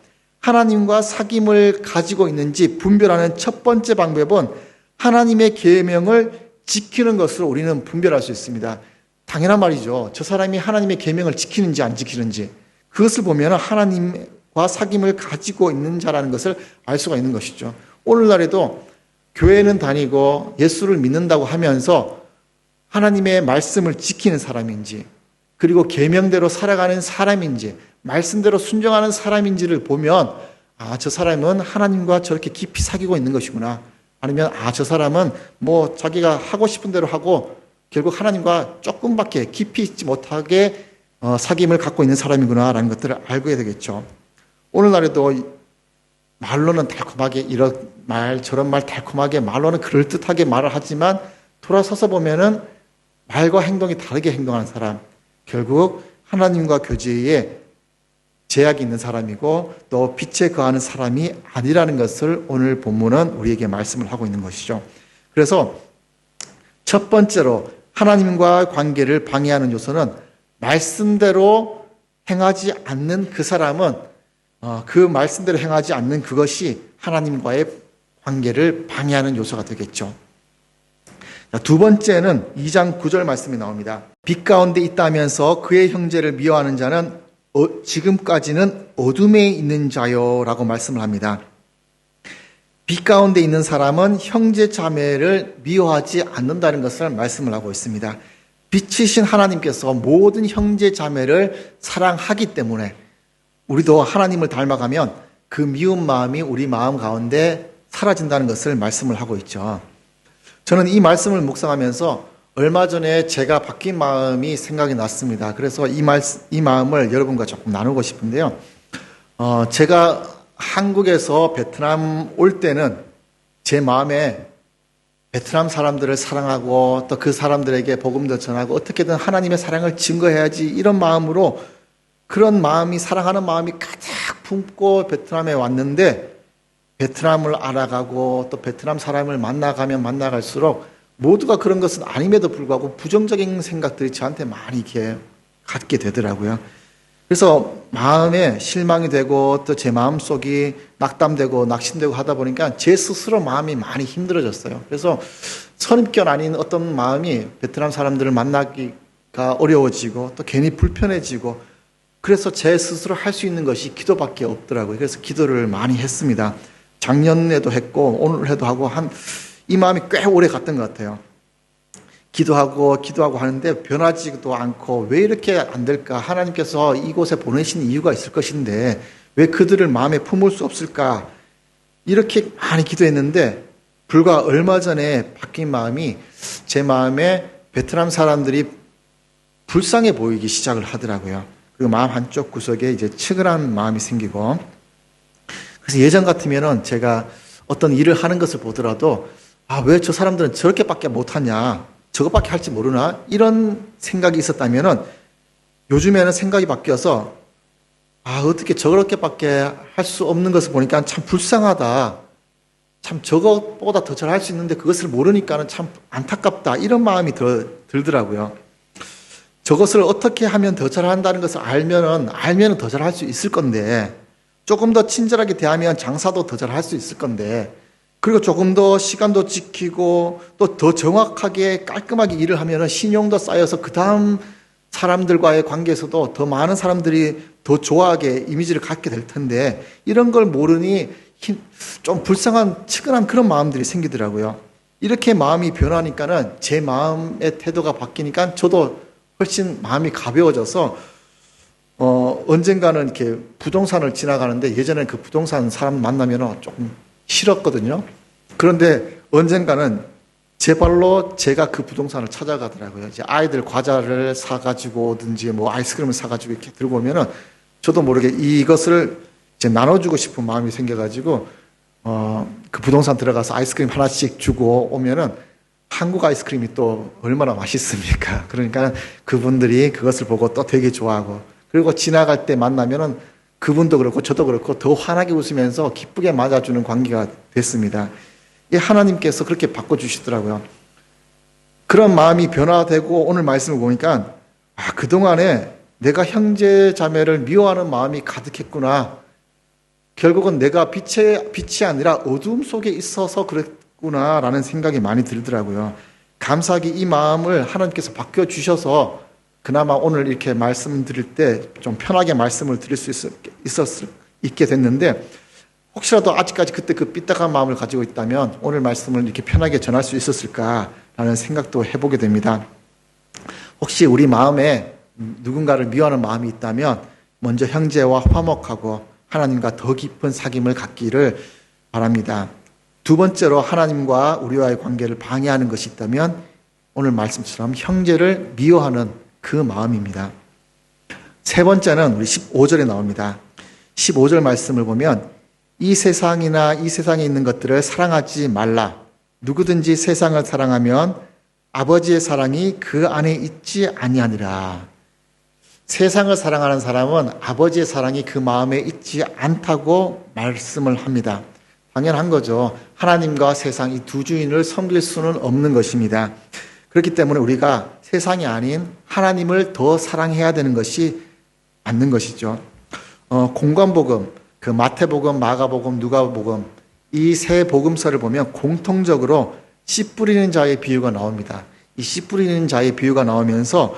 하나님과 사귐을 가지고 있는지 분별하는 첫 번째 방법은 하나님의 계명을 지키는 것으로 우리는 분별할 수 있습니다. 당연한 말이죠. 저 사람이 하나님의 계명을 지키는지 안 지키는지, 그것을 보면 하나님과 사귐을 가지고 있는 자라는 것을 알 수가 있는 것이죠. 오늘날에도 교회는 다니고 예수를 믿는다고 하면서 하나님의 말씀을 지키는 사람인지, 그리고 계명대로 살아가는 사람인지, 말씀대로 순종하는 사람인지를 보면 저 사람은 하나님과 저렇게 깊이 사귀고 있는 것이구나. 아니면 저 사람은 뭐 자기가 하고 싶은 대로 하고 결국 하나님과 조금밖에 깊이 있지 못하게 사귐을 갖고 있는 사람이구나라는 것들을 알게 되겠죠. 오늘날에도 말로는 달콤하게 이런 말 저런 말 달콤하게 말로는 그럴듯하게 말을 하지만 돌아서서 보면은 말과 행동이 다르게 행동하는 사람, 결국 하나님과 교제에 제약이 있는 사람이고 또 빛에 거하는 사람이 아니라는 것을 오늘 본문은 우리에게 말씀을 하고 있는 것이죠. 그래서 첫 번째로 하나님과 관계를 방해하는 요소는 말씀대로 행하지 않는 그 사람은 그 말씀대로 행하지 않는 그것이 하나님과의 관계를 방해하는 요소가 되겠죠. 두 번째는 2장 9절 말씀이 나옵니다. 빛 가운데 있다면서 그의 형제를 미워하는 자는 지금까지는 어둠에 있는 자요 라고 말씀을 합니다. 빛 가운데 있는 사람은 형제 자매를 미워하지 않는다는 것을 말씀을 하고 있습니다. 빛이신 하나님께서 모든 형제 자매를 사랑하기 때문에 우리도 하나님을 닮아가면 그 미운 마음이 우리 마음 가운데 사라진다는 것을 말씀을 하고 있죠. 저는 이 말씀을 묵상하면서 얼마 전에 제가 바뀐 마음이 생각이 났습니다. 그래서 이 마음을 여러분과 조금 나누고 싶은데요. 제가 한국에서 베트남 올 때는 제 마음에 베트남 사람들을 사랑하고 또 그 사람들에게 복음도 전하고 어떻게든 하나님의 사랑을 증거해야지 이런 마음으로 그런 마음이 사랑하는 마음이 가득 품고 베트남에 왔는데 베트남을 알아가고 또 베트남 사람을 만나가면 만나갈수록 모두가 그런 것은 아님에도 불구하고 부정적인 생각들이 저한테 많이 이렇게 갖게 되더라고요. 그래서 마음에 실망이 되고 또 제 마음속이 낙담되고 낙심되고 하다 보니까 제 스스로 마음이 많이 힘들어졌어요. 그래서 선입견 아닌 어떤 마음이 베트남 사람들을 만나기가 어려워지고 또 괜히 불편해지고 그래서 제 스스로 할 수 있는 것이 기도밖에 없더라고요. 그래서 기도를 많이 했습니다. 작년에도 했고 오늘에도 하고 이 마음이 꽤 오래 갔던 것 같아요. 기도하고 하는데 변하지도 않고 왜 이렇게 안 될까? 하나님께서 이곳에 보내신 이유가 있을 것인데 왜 그들을 마음에 품을 수 없을까? 이렇게 많이 기도했는데 불과 얼마 전에 바뀐 마음이 제 마음에 베트남 사람들이 불쌍해 보이기 시작을 하더라고요. 그리고 마음 한쪽 구석에 이제 측은한 마음이 생기고 그래서 예전 같으면은 제가 어떤 일을 하는 것을 보더라도 왜 저 사람들은 저렇게밖에 못하냐, 저것밖에 할지 모르나 이런 생각이 있었다면은 요즘에는 생각이 바뀌어서 어떻게 저렇게밖에 할 수 없는 것을 보니까 참 불쌍하다. 참 저것보다 더 잘할 수 있는데 그것을 모르니까는 참 안타깝다. 이런 마음이 들더라고요. 저것을 어떻게 하면 더 잘한다는 것을 알면은 더 잘할 수 있을 건데, 조금 더 친절하게 대하면 장사도 더 잘할 수 있을 건데, 그리고 조금 더 시간도 지키고 또 더 정확하게 깔끔하게 일을 하면은 신용도 쌓여서 그 다음 사람들과의 관계에서도 더 많은 사람들이 더 좋아하게 이미지를 갖게 될 텐데, 이런 걸 모르니 좀 불쌍한 측은한 그런 마음들이 생기더라고요. 이렇게 마음이 변하니까는 제 마음의 태도가 바뀌니까 저도 훨씬 마음이 가벼워져서 언젠가는 이렇게 부동산을 지나가는데, 예전에 그 부동산 사람 만나면 조금 싫었거든요. 그런데 언젠가는 제 발로 제가 그 부동산을 찾아가더라고요. 이제 아이들 과자를 사가지고 오든지 뭐 아이스크림을 사가지고 이렇게 들고 오면은 저도 모르게 이것을 이제 나눠주고 싶은 마음이 생겨가지고 그 부동산 들어가서 아이스크림 하나씩 주고 오면은 한국 아이스크림이 또 얼마나 맛있습니까? 그러니까 그분들이 그것을 보고 또 되게 좋아하고, 그리고 지나갈 때 만나면은 그분도 그렇고 저도 그렇고 더 환하게 웃으면서 기쁘게 맞아주는 관계가 됐습니다. 이 하나님께서 그렇게 바꿔주시더라고요. 그런 마음이 변화되고 오늘 말씀을 보니까 그동안에 내가 형제 자매를 미워하는 마음이 가득했구나. 결국은 내가 빛이 아니라 어두움 속에 있어서 그랬구나라는 생각이 많이 들더라고요. 감사하게 이 마음을 하나님께서 바꿔주셔서 그나마 오늘 이렇게 말씀드릴 때 좀 편하게 말씀을 드릴 수 있게 됐는데, 혹시라도 아직까지 그때 그 삐딱한 마음을 가지고 있다면 오늘 말씀을 이렇게 편하게 전할 수 있었을까라는 생각도 해보게 됩니다. 혹시 우리 마음에 누군가를 미워하는 마음이 있다면 먼저 형제와 화목하고 하나님과 더 깊은 사귐을 갖기를 바랍니다. 두 번째로 하나님과 우리와의 관계를 방해하는 것이 있다면 오늘 말씀처럼 형제를 미워하는 그 마음입니다. 세 번째는 우리 15절에 나옵니다. 15절 말씀을 보면 이 세상이나 이 세상에 있는 것들을 사랑하지 말라. 누구든지 세상을 사랑하면 아버지의 사랑이 그 안에 있지 아니하니라. 세상을 사랑하는 사람은 아버지의 사랑이 그 마음에 있지 않다고 말씀을 합니다. 당연한 거죠. 하나님과 세상 이 두 주인을 섬길 수는 없는 것입니다. 그렇기 때문에 우리가 세상이 아닌 하나님을 더 사랑해야 되는 것이 맞는 것이죠. 공관복음, 그 마태복음, 마가복음, 누가복음 이 세 복음서를 보면 공통적으로 씨 뿌리는 자의 비유가 나옵니다. 이 씨 뿌리는 자의 비유가 나오면서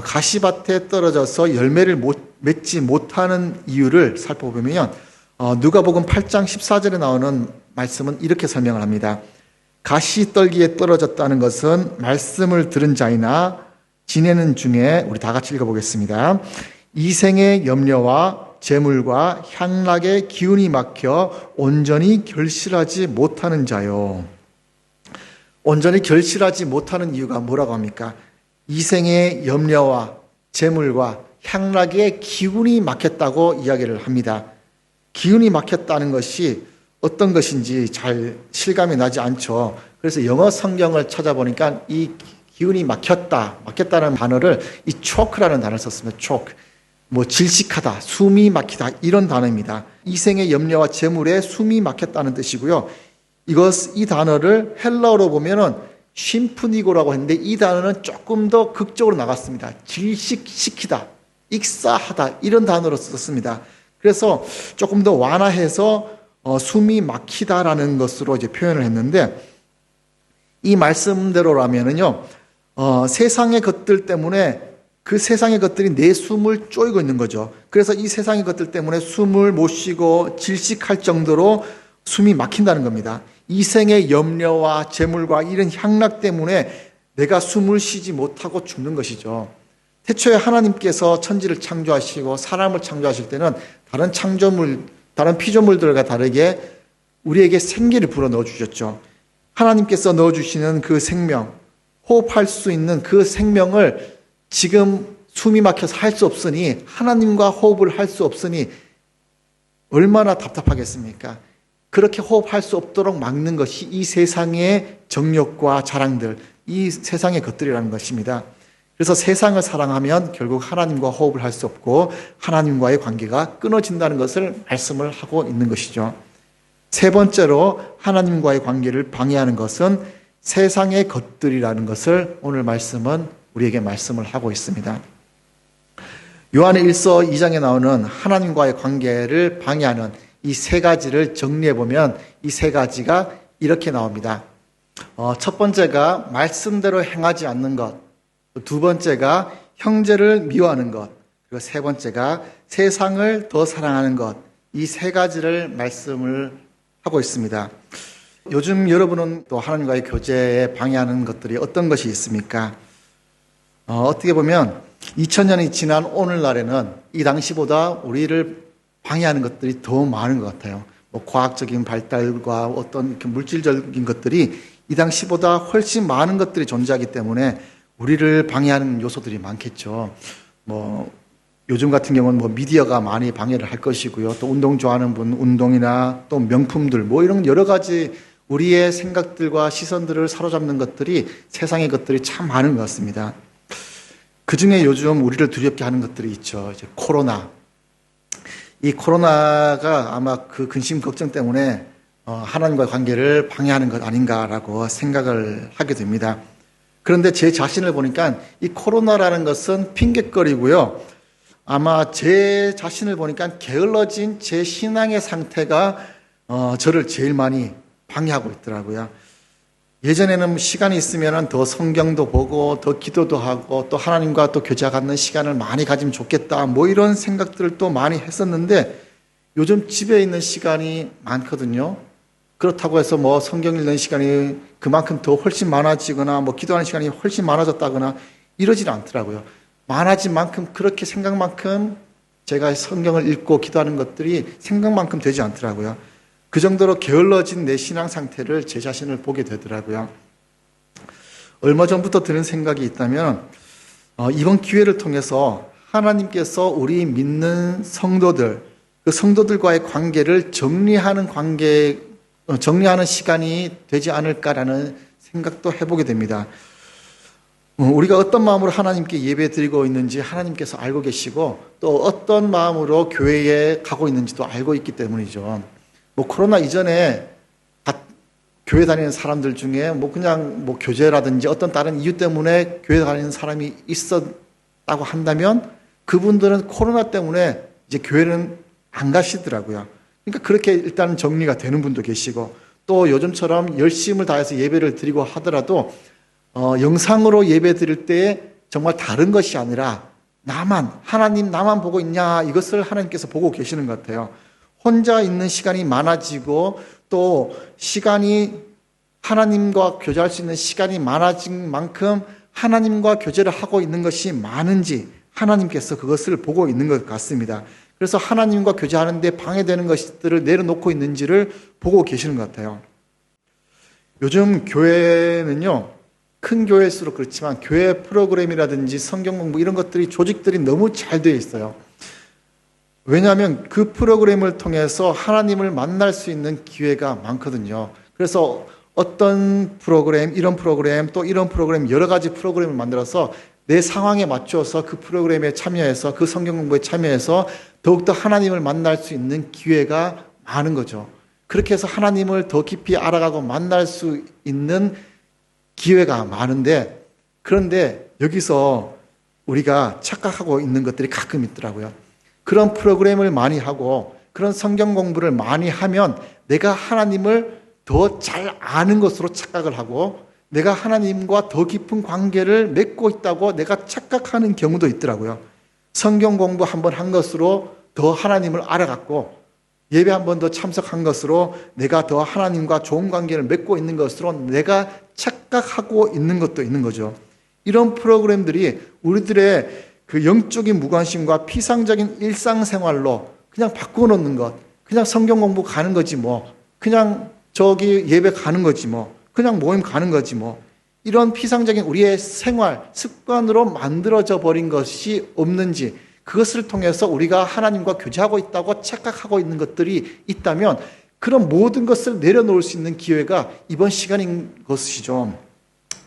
가시밭에 떨어져서 열매를 맺지 못하는 이유를 살펴보면 누가복음 8장 14절에 나오는 말씀은 이렇게 설명을 합니다. 가시떨기에 떨어졌다는 것은 말씀을 들은 자이나 지내는 중에, 우리 다 같이 읽어보겠습니다. 이생의 염려와 재물과 향락의 기운이 막혀 온전히 결실하지 못하는 자요. 온전히 결실하지 못하는 이유가 뭐라고 합니까? 이생의 염려와 재물과 향락의 기운이 막혔다고 이야기를 합니다. 기운이 막혔다는 것이 어떤 것인지 잘 실감이 나지 않죠. 그래서 영어 성경을 찾아보니까 이 기운이 막혔다는 단어를 이 choke라는 단어를 썼습니다. choke. 질식하다, 숨이 막히다 이런 단어입니다. 이생의 염려와 재물에 숨이 막혔다는 뜻이고요. 이 단어를 헬라어로 보면은 심프니고라고 했는데 이 단어는 조금 더 극적으로 나갔습니다. 질식시키다, 익사하다 이런 단어로 썼습니다. 그래서 조금 더 완화해서 숨이 막히다라는 것으로 이제 표현을 했는데, 이 말씀대로라면은요, 세상의 것들 때문에 그 세상의 것들이 내 숨을 쪼이고 있는 거죠. 그래서 이 세상의 것들 때문에 숨을 못 쉬고 질식할 정도로 숨이 막힌다는 겁니다. 이생의 염려와 재물과 이런 향락 때문에 내가 숨을 쉬지 못하고 죽는 것이죠. 태초에 하나님께서 천지를 창조하시고 사람을 창조하실 때는 다른 피조물들과 다르게 우리에게 생기를 불어넣어 주셨죠. 하나님께서 넣어주시는 그 생명, 호흡할 수 있는 그 생명을 지금 숨이 막혀서 할 수 없으니, 하나님과 호흡을 할 수 없으니 얼마나 답답하겠습니까? 그렇게 호흡할 수 없도록 막는 것이 이 세상의 정욕과 자랑들, 이 세상의 것들이라는 것입니다. 그래서 세상을 사랑하면 결국 하나님과 호흡을 할 수 없고 하나님과의 관계가 끊어진다는 것을 말씀을 하고 있는 것이죠. 세 번째로 하나님과의 관계를 방해하는 것은 세상의 것들이라는 것을 오늘 말씀은 우리에게 말씀을 하고 있습니다. 요한의 1서 2장에 나오는 하나님과의 관계를 방해하는 이 세 가지를 정리해보면 이 세 가지가 이렇게 나옵니다. 첫 번째가 말씀대로 행하지 않는 것, 두 번째가 형제를 미워하는 것, 그리고 세 번째가 세상을 더 사랑하는 것, 이 세 가지를 말씀을 하고 있습니다. 요즘 여러분은 또 하나님과의 교제에 방해하는 것들이 어떤 것이 있습니까? 어떻게 보면 2000년이 지난 오늘날에는 이 당시보다 우리를 방해하는 것들이 더 많은 것 같아요. 뭐 과학적인 발달과 어떤 이렇게 물질적인 것들이 이 당시보다 훨씬 많은 것들이 존재하기 때문에 우리를 방해하는 요소들이 많겠죠. 뭐 요즘 같은 경우는 뭐 미디어가 많이 방해를 할 것이고요. 또 운동 좋아하는 분 운동이나 또 명품들 뭐 이런 여러 가지 우리의 생각들과 시선들을 사로잡는 것들이 세상의 것들이 참 많은 것 같습니다. 그 중에 요즘 우리를 두렵게 하는 것들이 있죠. 이제 코로나. 이 코로나가 아마 그 근심 걱정 때문에 하나님과의 관계를 방해하는 것 아닌가라고 생각을 하게 됩니다. 그런데 제 자신을 보니까 이 코로나라는 것은 핑곗거리고요. 아마 제 자신을 보니까 게을러진 제 신앙의 상태가 저를 제일 많이 방해하고 있더라고요. 예전에는 시간이 있으면 더 성경도 보고 더 기도도 하고 또 하나님과 또 교제 갖는 시간을 많이 가지면 좋겠다 뭐 이런 생각들을 또 많이 했었는데 요즘 집에 있는 시간이 많거든요. 그렇다고 해서 뭐 성경 읽는 시간이 그만큼 더 훨씬 많아지거나 뭐 기도하는 시간이 훨씬 많아졌다거나 이러지는 않더라고요. 많아진 만큼 그렇게 생각만큼 제가 성경을 읽고 기도하는 것들이 생각만큼 되지 않더라고요. 그 정도로 게을러진 내 신앙 상태를 제 자신을 보게 되더라고요. 얼마 전부터 드는 생각이 있다면 이번 기회를 통해서 하나님께서 우리 믿는 성도들, 그 성도들과의 관계를 정리하는 시간이 되지 않을까라는 생각도 해보게 됩니다. 우리가 어떤 마음으로 하나님께 예배 드리고 있는지 하나님께서 알고 계시고 또 어떤 마음으로 교회에 가고 있는지도 알고 있기 때문이죠. 뭐 코로나 이전에 교회 다니는 사람들 중에 뭐 그냥 뭐 교제라든지 어떤 다른 이유 때문에 교회 다니는 사람이 있었다고 한다면 그분들은 코로나 때문에 이제 교회는 안 가시더라고요. 그러니까 그렇게 일단 정리가 되는 분도 계시고 또 요즘처럼 열심을 다해서 예배를 드리고 하더라도 영상으로 예배 드릴 때 정말 다른 것이 아니라 하나님 나만 보고 있냐 이것을 하나님께서 보고 계시는 것 같아요. 혼자 있는 시간이 많아지고 또 시간이 하나님과 교제할 수 있는 시간이 많아진 만큼 하나님과 교제를 하고 있는 것이 많은지 하나님께서 그것을 보고 있는 것 같습니다. 그래서 하나님과 교제하는데 방해되는 것들을 내려놓고 있는지를 보고 계시는 것 같아요. 요즘 교회는요, 큰 교회일수록 그렇지만 교회 프로그램이라든지 성경 공부 이런 것들이 조직들이 너무 잘 되어 있어요. 왜냐하면 그 프로그램을 통해서 하나님을 만날 수 있는 기회가 많거든요. 그래서 어떤 프로그램, 이런 프로그램, 또 이런 프로그램, 여러 가지 프로그램을 만들어서 내 상황에 맞춰서 그 프로그램에 참여해서 그 성경 공부에 참여해서 더욱더 하나님을 만날 수 있는 기회가 많은 거죠. 그렇게 해서 하나님을 더 깊이 알아가고 만날 수 있는 기회가 많은데 그런데 여기서 우리가 착각하고 있는 것들이 가끔 있더라고요. 그런 프로그램을 많이 하고 그런 성경 공부를 많이 하면 내가 하나님을 더 잘 아는 것으로 착각을 하고 내가 하나님과 더 깊은 관계를 맺고 있다고 내가 착각하는 경우도 있더라고요. 성경 공부 한번 한 것으로 더 하나님을 알아갔고 예배 한 번 더 참석한 것으로 내가 더 하나님과 좋은 관계를 맺고 있는 것으로 내가 착각하고 있는 것도 있는 거죠. 이런 프로그램들이 우리들의 그 영적인 무관심과 피상적인 일상생활로 그냥 바꿔놓는 것, 그냥 성경 공부 가는 거지 뭐, 그냥 저기 예배 가는 거지 뭐, 그냥 모임 가는 거지 뭐, 이런 피상적인 우리의 생활, 습관으로 만들어져 버린 것이 없는지, 그것을 통해서 우리가 하나님과 교제하고 있다고 착각하고 있는 것들이 있다면 그런 모든 것을 내려놓을 수 있는 기회가 이번 시간인 것이죠.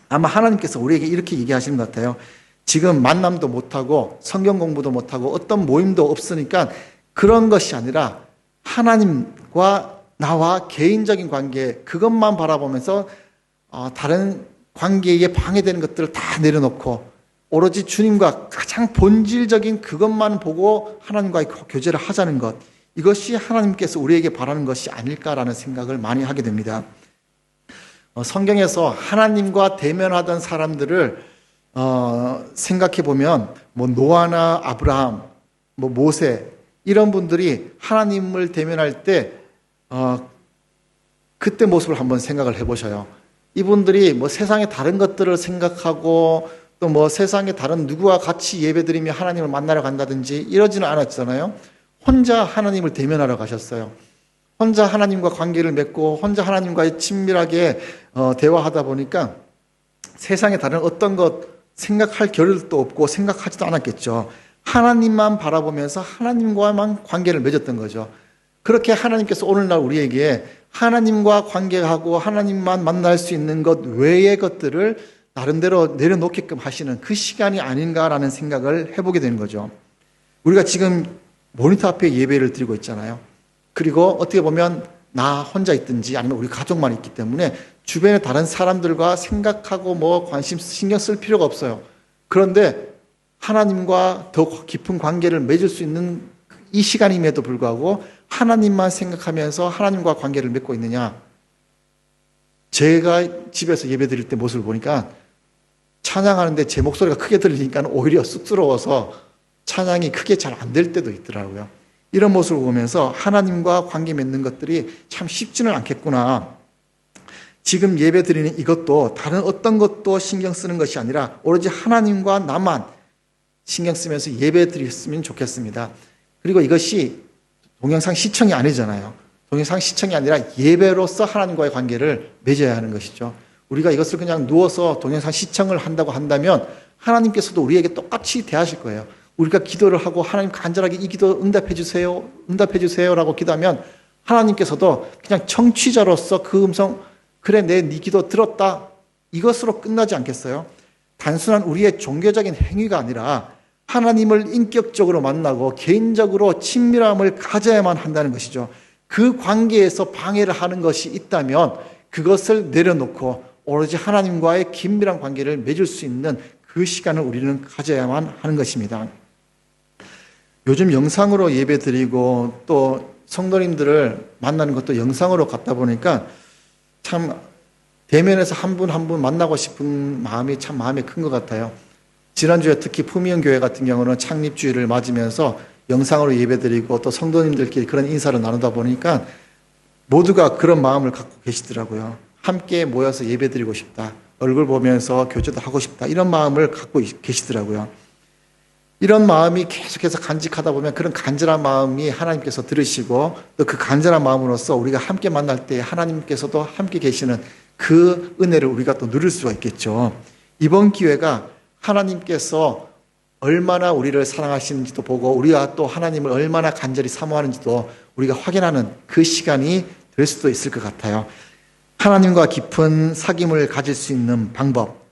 아마 하나님께서 우리에게 이렇게 얘기하시는 것 같아요. 지금 만남도 못하고 성경 공부도 못하고 어떤 모임도 없으니까 그런 것이 아니라 하나님과 나와 개인적인 관계, 그것만 바라보면서 다른 관계에 방해되는 것들을 다 내려놓고 오로지 주님과 가장 본질적인 그것만 보고 하나님과의 교제를 하자는 것, 이것이 하나님께서 우리에게 바라는 것이 아닐까라는 생각을 많이 하게 됩니다. 성경에서 하나님과 대면하던 사람들을 생각해 보면 뭐 노아나 아브라함, 뭐 모세 이런 분들이 하나님을 대면할 때 그때 모습을 한번 생각을 해보셔요. 이분들이 뭐 세상의 다른 것들을 생각하고 또 뭐 세상의 다른 누구와 같이 예배드리며 하나님을 만나러 간다든지 이러지는 않았잖아요. 혼자 하나님을 대면하러 가셨어요. 혼자 하나님과 관계를 맺고 혼자 하나님과 친밀하게 대화하다 보니까 세상에 다른 어떤 것 생각할 겨를도 없고 생각하지도 않았겠죠. 하나님만 바라보면서 하나님과만 관계를 맺었던 거죠. 그렇게 하나님께서 오늘날 우리에게 하나님과 관계하고 하나님만 만날 수 있는 것 외의 것들을 나름대로 내려놓게끔 하시는 그 시간이 아닌가라는 생각을 해보게 되는 거죠. 우리가 지금 모니터 앞에 예배를 드리고 있잖아요. 그리고 어떻게 보면 나 혼자 있든지 아니면 우리 가족만 있기 때문에 주변에 다른 사람들과 생각하고 뭐 관심 신경 쓸 필요가 없어요. 그런데 하나님과 더 깊은 관계를 맺을 수 있는 이 시간임에도 불구하고 하나님만 생각하면서 하나님과 관계를 맺고 있느냐. 제가 집에서 예배 드릴 때 모습을 보니까 찬양하는데 제 목소리가 크게 들리니까 오히려 쑥스러워서 찬양이 크게 잘 안 될 때도 있더라고요. 이런 모습을 보면서 하나님과 관계 맺는 것들이 참 쉽지는 않겠구나. 지금 예배 드리는 이것도 다른 어떤 것도 신경 쓰는 것이 아니라 오로지 하나님과 나만 신경 쓰면서 예배 드렸으면 좋겠습니다. 그리고 이것이 동영상 시청이 아니잖아요. 동영상 시청이 아니라 예배로서 하나님과의 관계를 맺어야 하는 것이죠. 우리가 이것을 그냥 누워서 동영상 시청을 한다고 한다면 하나님께서도 우리에게 똑같이 대하실 거예요. 우리가 기도를 하고 하나님 간절하게 이 기도 응답해 주세요 라고 기도하면 하나님께서도 그냥 청취자로서 그 음성, 그래 네 기도 들었다, 이것으로 끝나지 않겠어요? 단순한 우리의 종교적인 행위가 아니라 하나님을 인격적으로 만나고 개인적으로 친밀함을 가져야만 한다는 것이죠. 그 관계에서 방해를 하는 것이 있다면 그것을 내려놓고 오로지 하나님과의 긴밀한 관계를 맺을 수 있는 그 시간을 우리는 가져야만 하는 것입니다. 요즘 영상으로 예배드리고 또 성도님들을 만나는 것도 영상으로 갖다 보니까 참 대면에서 한 분 한 분 만나고 싶은 마음이 참 마음에 큰 것 같아요. 지난주에 특히 푸미연 교회 같은 경우는 창립주일을 맞으면서 영상으로 예배드리고 또 성도님들끼리 그런 인사를 나누다 보니까 모두가 그런 마음을 갖고 계시더라고요. 함께 모여서 예배드리고 싶다. 얼굴 보면서 교제도 하고 싶다. 이런 마음을 갖고 계시더라고요. 이런 마음이 계속해서 간직하다 보면 그런 간절한 마음이 하나님께서 들으시고 또 그 간절한 마음으로서 우리가 함께 만날 때 하나님께서도 함께 계시는 그 은혜를 우리가 또 누릴 수가 있겠죠. 이번 기회가 하나님께서 얼마나 우리를 사랑하시는지도 보고 우리가 또 하나님을 얼마나 간절히 사모하는지도 우리가 확인하는 그 시간이 될 수도 있을 것 같아요. 하나님과 깊은 사귐을 가질 수 있는 방법,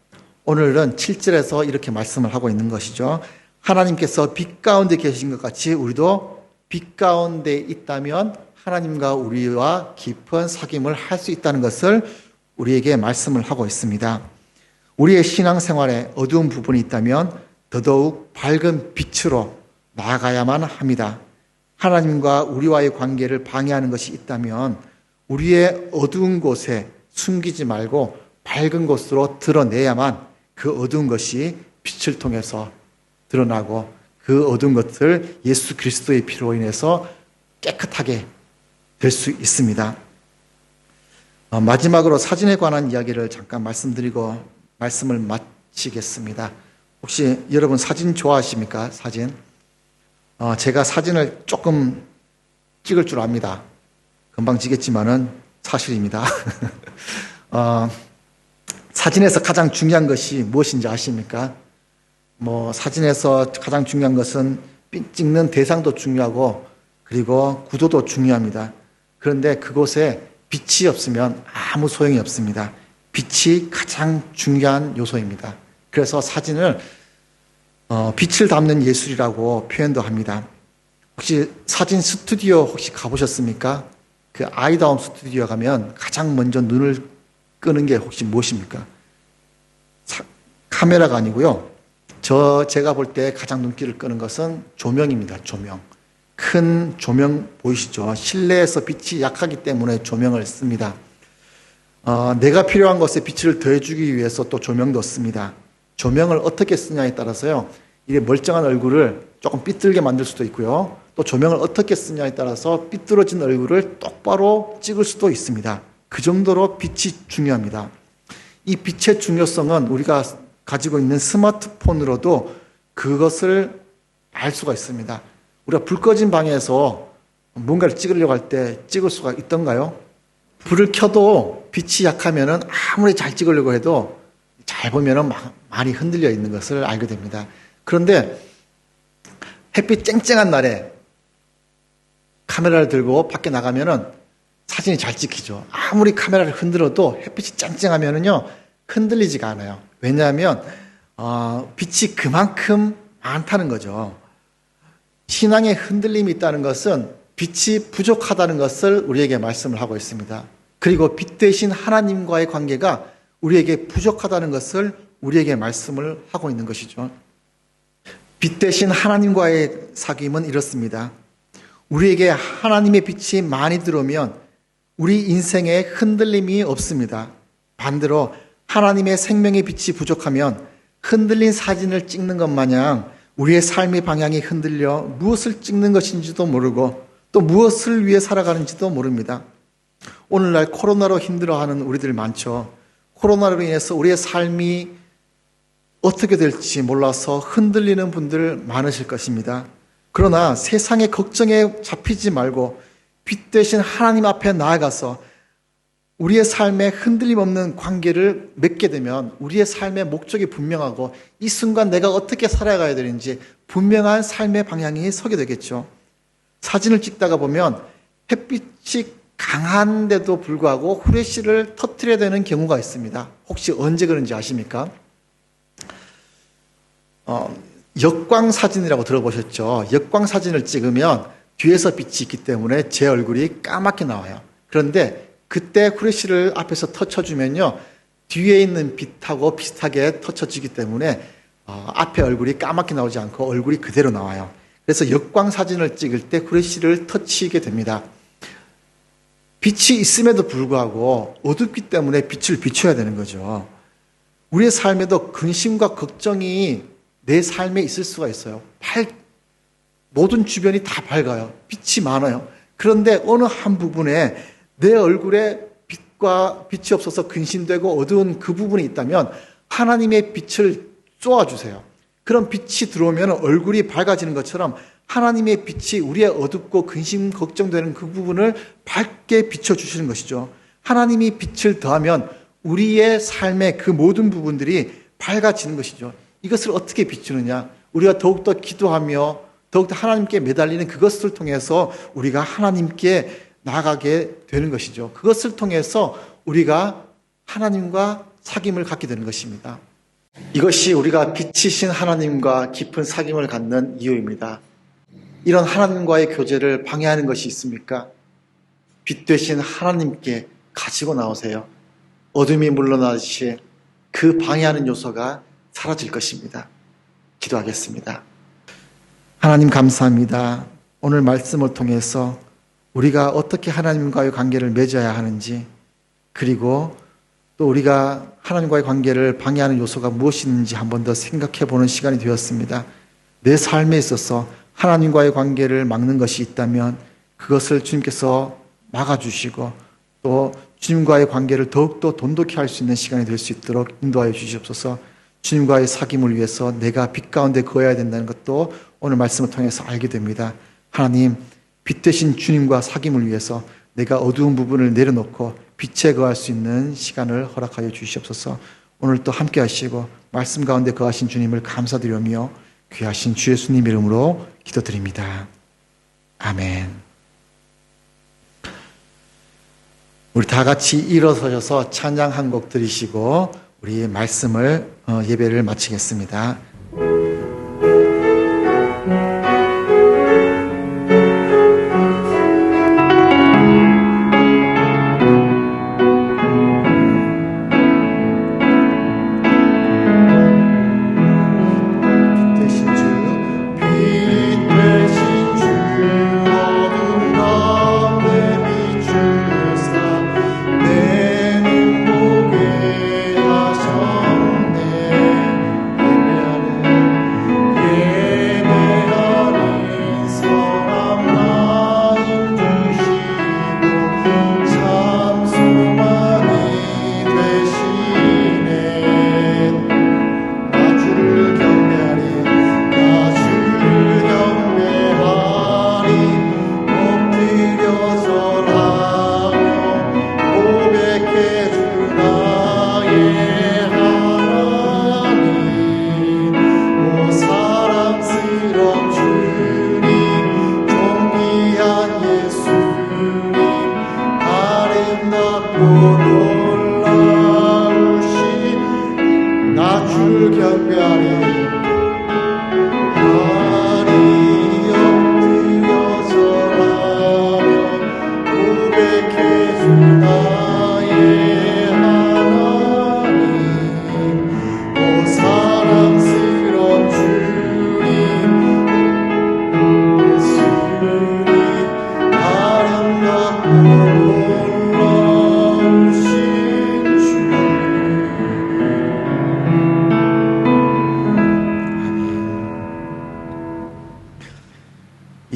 오늘은 7절에서 이렇게 말씀을 하고 있는 것이죠. 하나님께서 빛 가운데 계신 것 같이 우리도 빛 가운데 있다면 하나님과 우리와 깊은 사귐을 할 수 있다는 것을 우리에게 말씀을 하고 있습니다. 우리의 신앙생활에 어두운 부분이 있다면 더더욱 밝은 빛으로 나아가야만 합니다. 하나님과 우리와의 관계를 방해하는 것이 있다면 우리의 어두운 곳에 숨기지 말고 밝은 곳으로 드러내야만 그 어두운 것이 빛을 통해서 드러나고 그 어두운 것을 예수 그리스도의 피로 인해서 깨끗하게 될 수 있습니다. 마지막으로 사진에 관한 이야기를 잠깐 말씀드리고 말씀을 마치겠습니다. 혹시 여러분 사진 좋아하십니까? 사진? 제가 사진을 조금 찍을 줄 압니다. 금방 지겠지만은 사실입니다. 사진에서 가장 중요한 것이 무엇인지 아십니까? 사진에서 가장 중요한 것은 찍는 대상도 중요하고 그리고 구도도 중요합니다. 그런데 그곳에 빛이 없으면 아무 소용이 없습니다. 빛이 가장 중요한 요소입니다. 그래서 사진을 빛을 담는 예술이라고 표현도 합니다. 혹시 사진 스튜디오 혹시 가보셨습니까? 그 아이다움 스튜디오 가면 가장 먼저 눈을 끄는 게 혹시 무엇입니까? 카메라가 아니고요. 제가 볼 때 가장 눈길을 끄는 것은 조명입니다. 조명. 큰 조명 보이시죠? 실내에서 빛이 약하기 때문에 조명을 씁니다. 내가 필요한 것에 빛을 더해주기 위해서 또 조명도 씁니다. 조명을 어떻게 쓰냐에 따라서요. 이 멀쩡한 얼굴을 조금 삐뚤게 만들 수도 있고요. 또 조명을 어떻게 쓰냐에 따라서 삐뚤어진 얼굴을 똑바로 찍을 수도 있습니다. 그 정도로 빛이 중요합니다. 이 빛의 중요성은 우리가 가지고 있는 스마트폰으로도 그것을 알 수가 있습니다. 우리가 불 꺼진 방에서 뭔가를 찍으려고 할 때 찍을 수가 있던가요? 불을 켜도 빛이 약하면은 아무리 잘 찍으려고 해도 잘 보면은 많이 흔들려 있는 것을 알게 됩니다. 그런데 햇빛 쨍쨍한 날에 카메라를 들고 밖에 나가면은 사진이 잘 찍히죠. 아무리 카메라를 흔들어도 햇빛이 쨍쨍하면은요 흔들리지가 않아요. 왜냐하면 빛이 그만큼 많다는 거죠. 신앙에 흔들림이 있다는 것은 빛이 부족하다는 것을 우리에게 말씀을 하고 있습니다. 그리고 빛 대신 하나님과의 관계가 우리에게 부족하다는 것을 우리에게 말씀을 하고 있는 것이죠. 빛 대신 하나님과의 사귐은 이렇습니다. 우리에게 하나님의 빛이 많이 들어오면 우리 인생에 흔들림이 없습니다. 반대로 하나님의 생명의 빛이 부족하면 흔들린 사진을 찍는 것 마냥 우리의 삶의 방향이 흔들려 무엇을 찍는 것인지도 모르고 또 무엇을 위해 살아가는지도 모릅니다. 오늘날 코로나로 힘들어하는 우리들 많죠. 코로나로 인해서 우리의 삶이 어떻게 될지 몰라서 흔들리는 분들 많으실 것입니다. 그러나 세상의 걱정에 잡히지 말고 빛 대신 하나님 앞에 나아가서 우리의 삶에 흔들림 없는 관계를 맺게 되면 우리의 삶의 목적이 분명하고 이 순간 내가 어떻게 살아가야 되는지 분명한 삶의 방향이 서게 되겠죠. 사진을 찍다가 보면 햇빛이 강한데도 불구하고 후레쉬를 터뜨려야 되는 경우가 있습니다. 혹시 언제 그런지 아십니까? 역광 사진이라고 들어보셨죠? 역광 사진을 찍으면 뒤에서 빛이 있기 때문에 제 얼굴이 까맣게 나와요. 그런데 그때 후레쉬를 앞에서 터쳐주면요 뒤에 있는 빛하고 비슷하게 터쳐지기 때문에 앞에 얼굴이 까맣게 나오지 않고 얼굴이 그대로 나와요. 그래서 역광 사진을 찍을 때 후레쉬를 터치게 됩니다. 빛이 있음에도 불구하고 어둡기 때문에 빛을 비춰야 되는 거죠. 우리의 삶에도 근심과 걱정이 내 삶에 있을 수가 있어요. 모든 주변이 다 밝아요. 빛이 많아요. 그런데 어느 한 부분에 내 얼굴에 빛이 없어서 근심되고 어두운 그 부분이 있다면 하나님의 빛을 쏘아주세요. 그런 빛이 들어오면 얼굴이 밝아지는 것처럼 하나님의 빛이 우리의 어둡고 근심 걱정되는 그 부분을 밝게 비춰주시는 것이죠. 하나님이 빛을 더하면 우리의 삶의 그 모든 부분들이 밝아지는 것이죠. 이것을 어떻게 비추느냐? 우리가 더욱더 기도하며 더욱더 하나님께 매달리는 그것을 통해서 우리가 하나님께 나아가게 되는 것이죠. 그것을 통해서 우리가 하나님과 사귐을 갖게 되는 것입니다. 이것이 우리가 빛이신 하나님과 깊은 사귐을 갖는 이유입니다. 이런 하나님과의 교제를 방해하는 것이 있습니까? 빛 되신 하나님께 가지고 나오세요. 어둠이 물러나듯이 그 방해하는 요소가 사라질 것입니다. 기도하겠습니다. 하나님 감사합니다. 오늘 말씀을 통해서 우리가 어떻게 하나님과의 관계를 맺어야 하는지, 그리고 또 우리가 하나님과의 관계를 방해하는 요소가 무엇인지 한 번 더 생각해 보는 시간이 되었습니다. 내 삶에 있어서 하나님과의 관계를 막는 것이 있다면 그것을 주님께서 막아주시고 또 주님과의 관계를 더욱더 돈독히 할 수 있는 시간이 될 수 있도록 인도하여 주시옵소서. 주님과의 사귐을 위해서 내가 빛 가운데 거해야 된다는 것도 오늘 말씀을 통해서 알게 됩니다. 하나님, 빛 대신 주님과 사귐을 위해서 내가 어두운 부분을 내려놓고 빛에 거할 수 있는 시간을 허락하여 주시옵소서. 오늘 또 함께 하시고 말씀 가운데 거하신 주님을 감사드리며 귀하신 주 예수님 이름으로 기도드립니다. 아멘. 우리 다 같이 일어서셔서 찬양 한 곡 드리시고 우리 말씀을 예배를 마치겠습니다.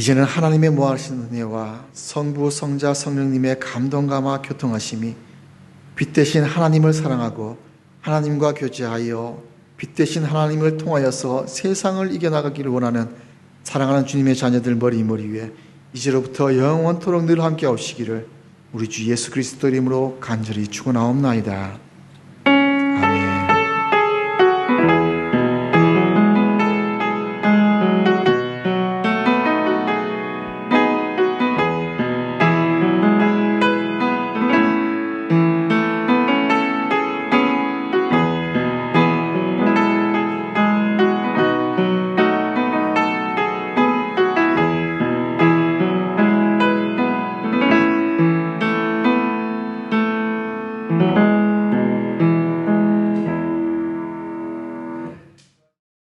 이제는 하나님의 무한하신 은혜와 성부, 성자, 성령님의 감동감화 교통하심이 빛 대신 하나님을 사랑하고 하나님과 교제하여 빛 대신 하나님을 통하여서 세상을 이겨나가기를 원하는 사랑하는 주님의 자녀들 머리 위에 이제로부터 영원토록 늘 함께 하시기를 우리 주 예수 그리스도 이름으로 간절히 축원하옵나이다.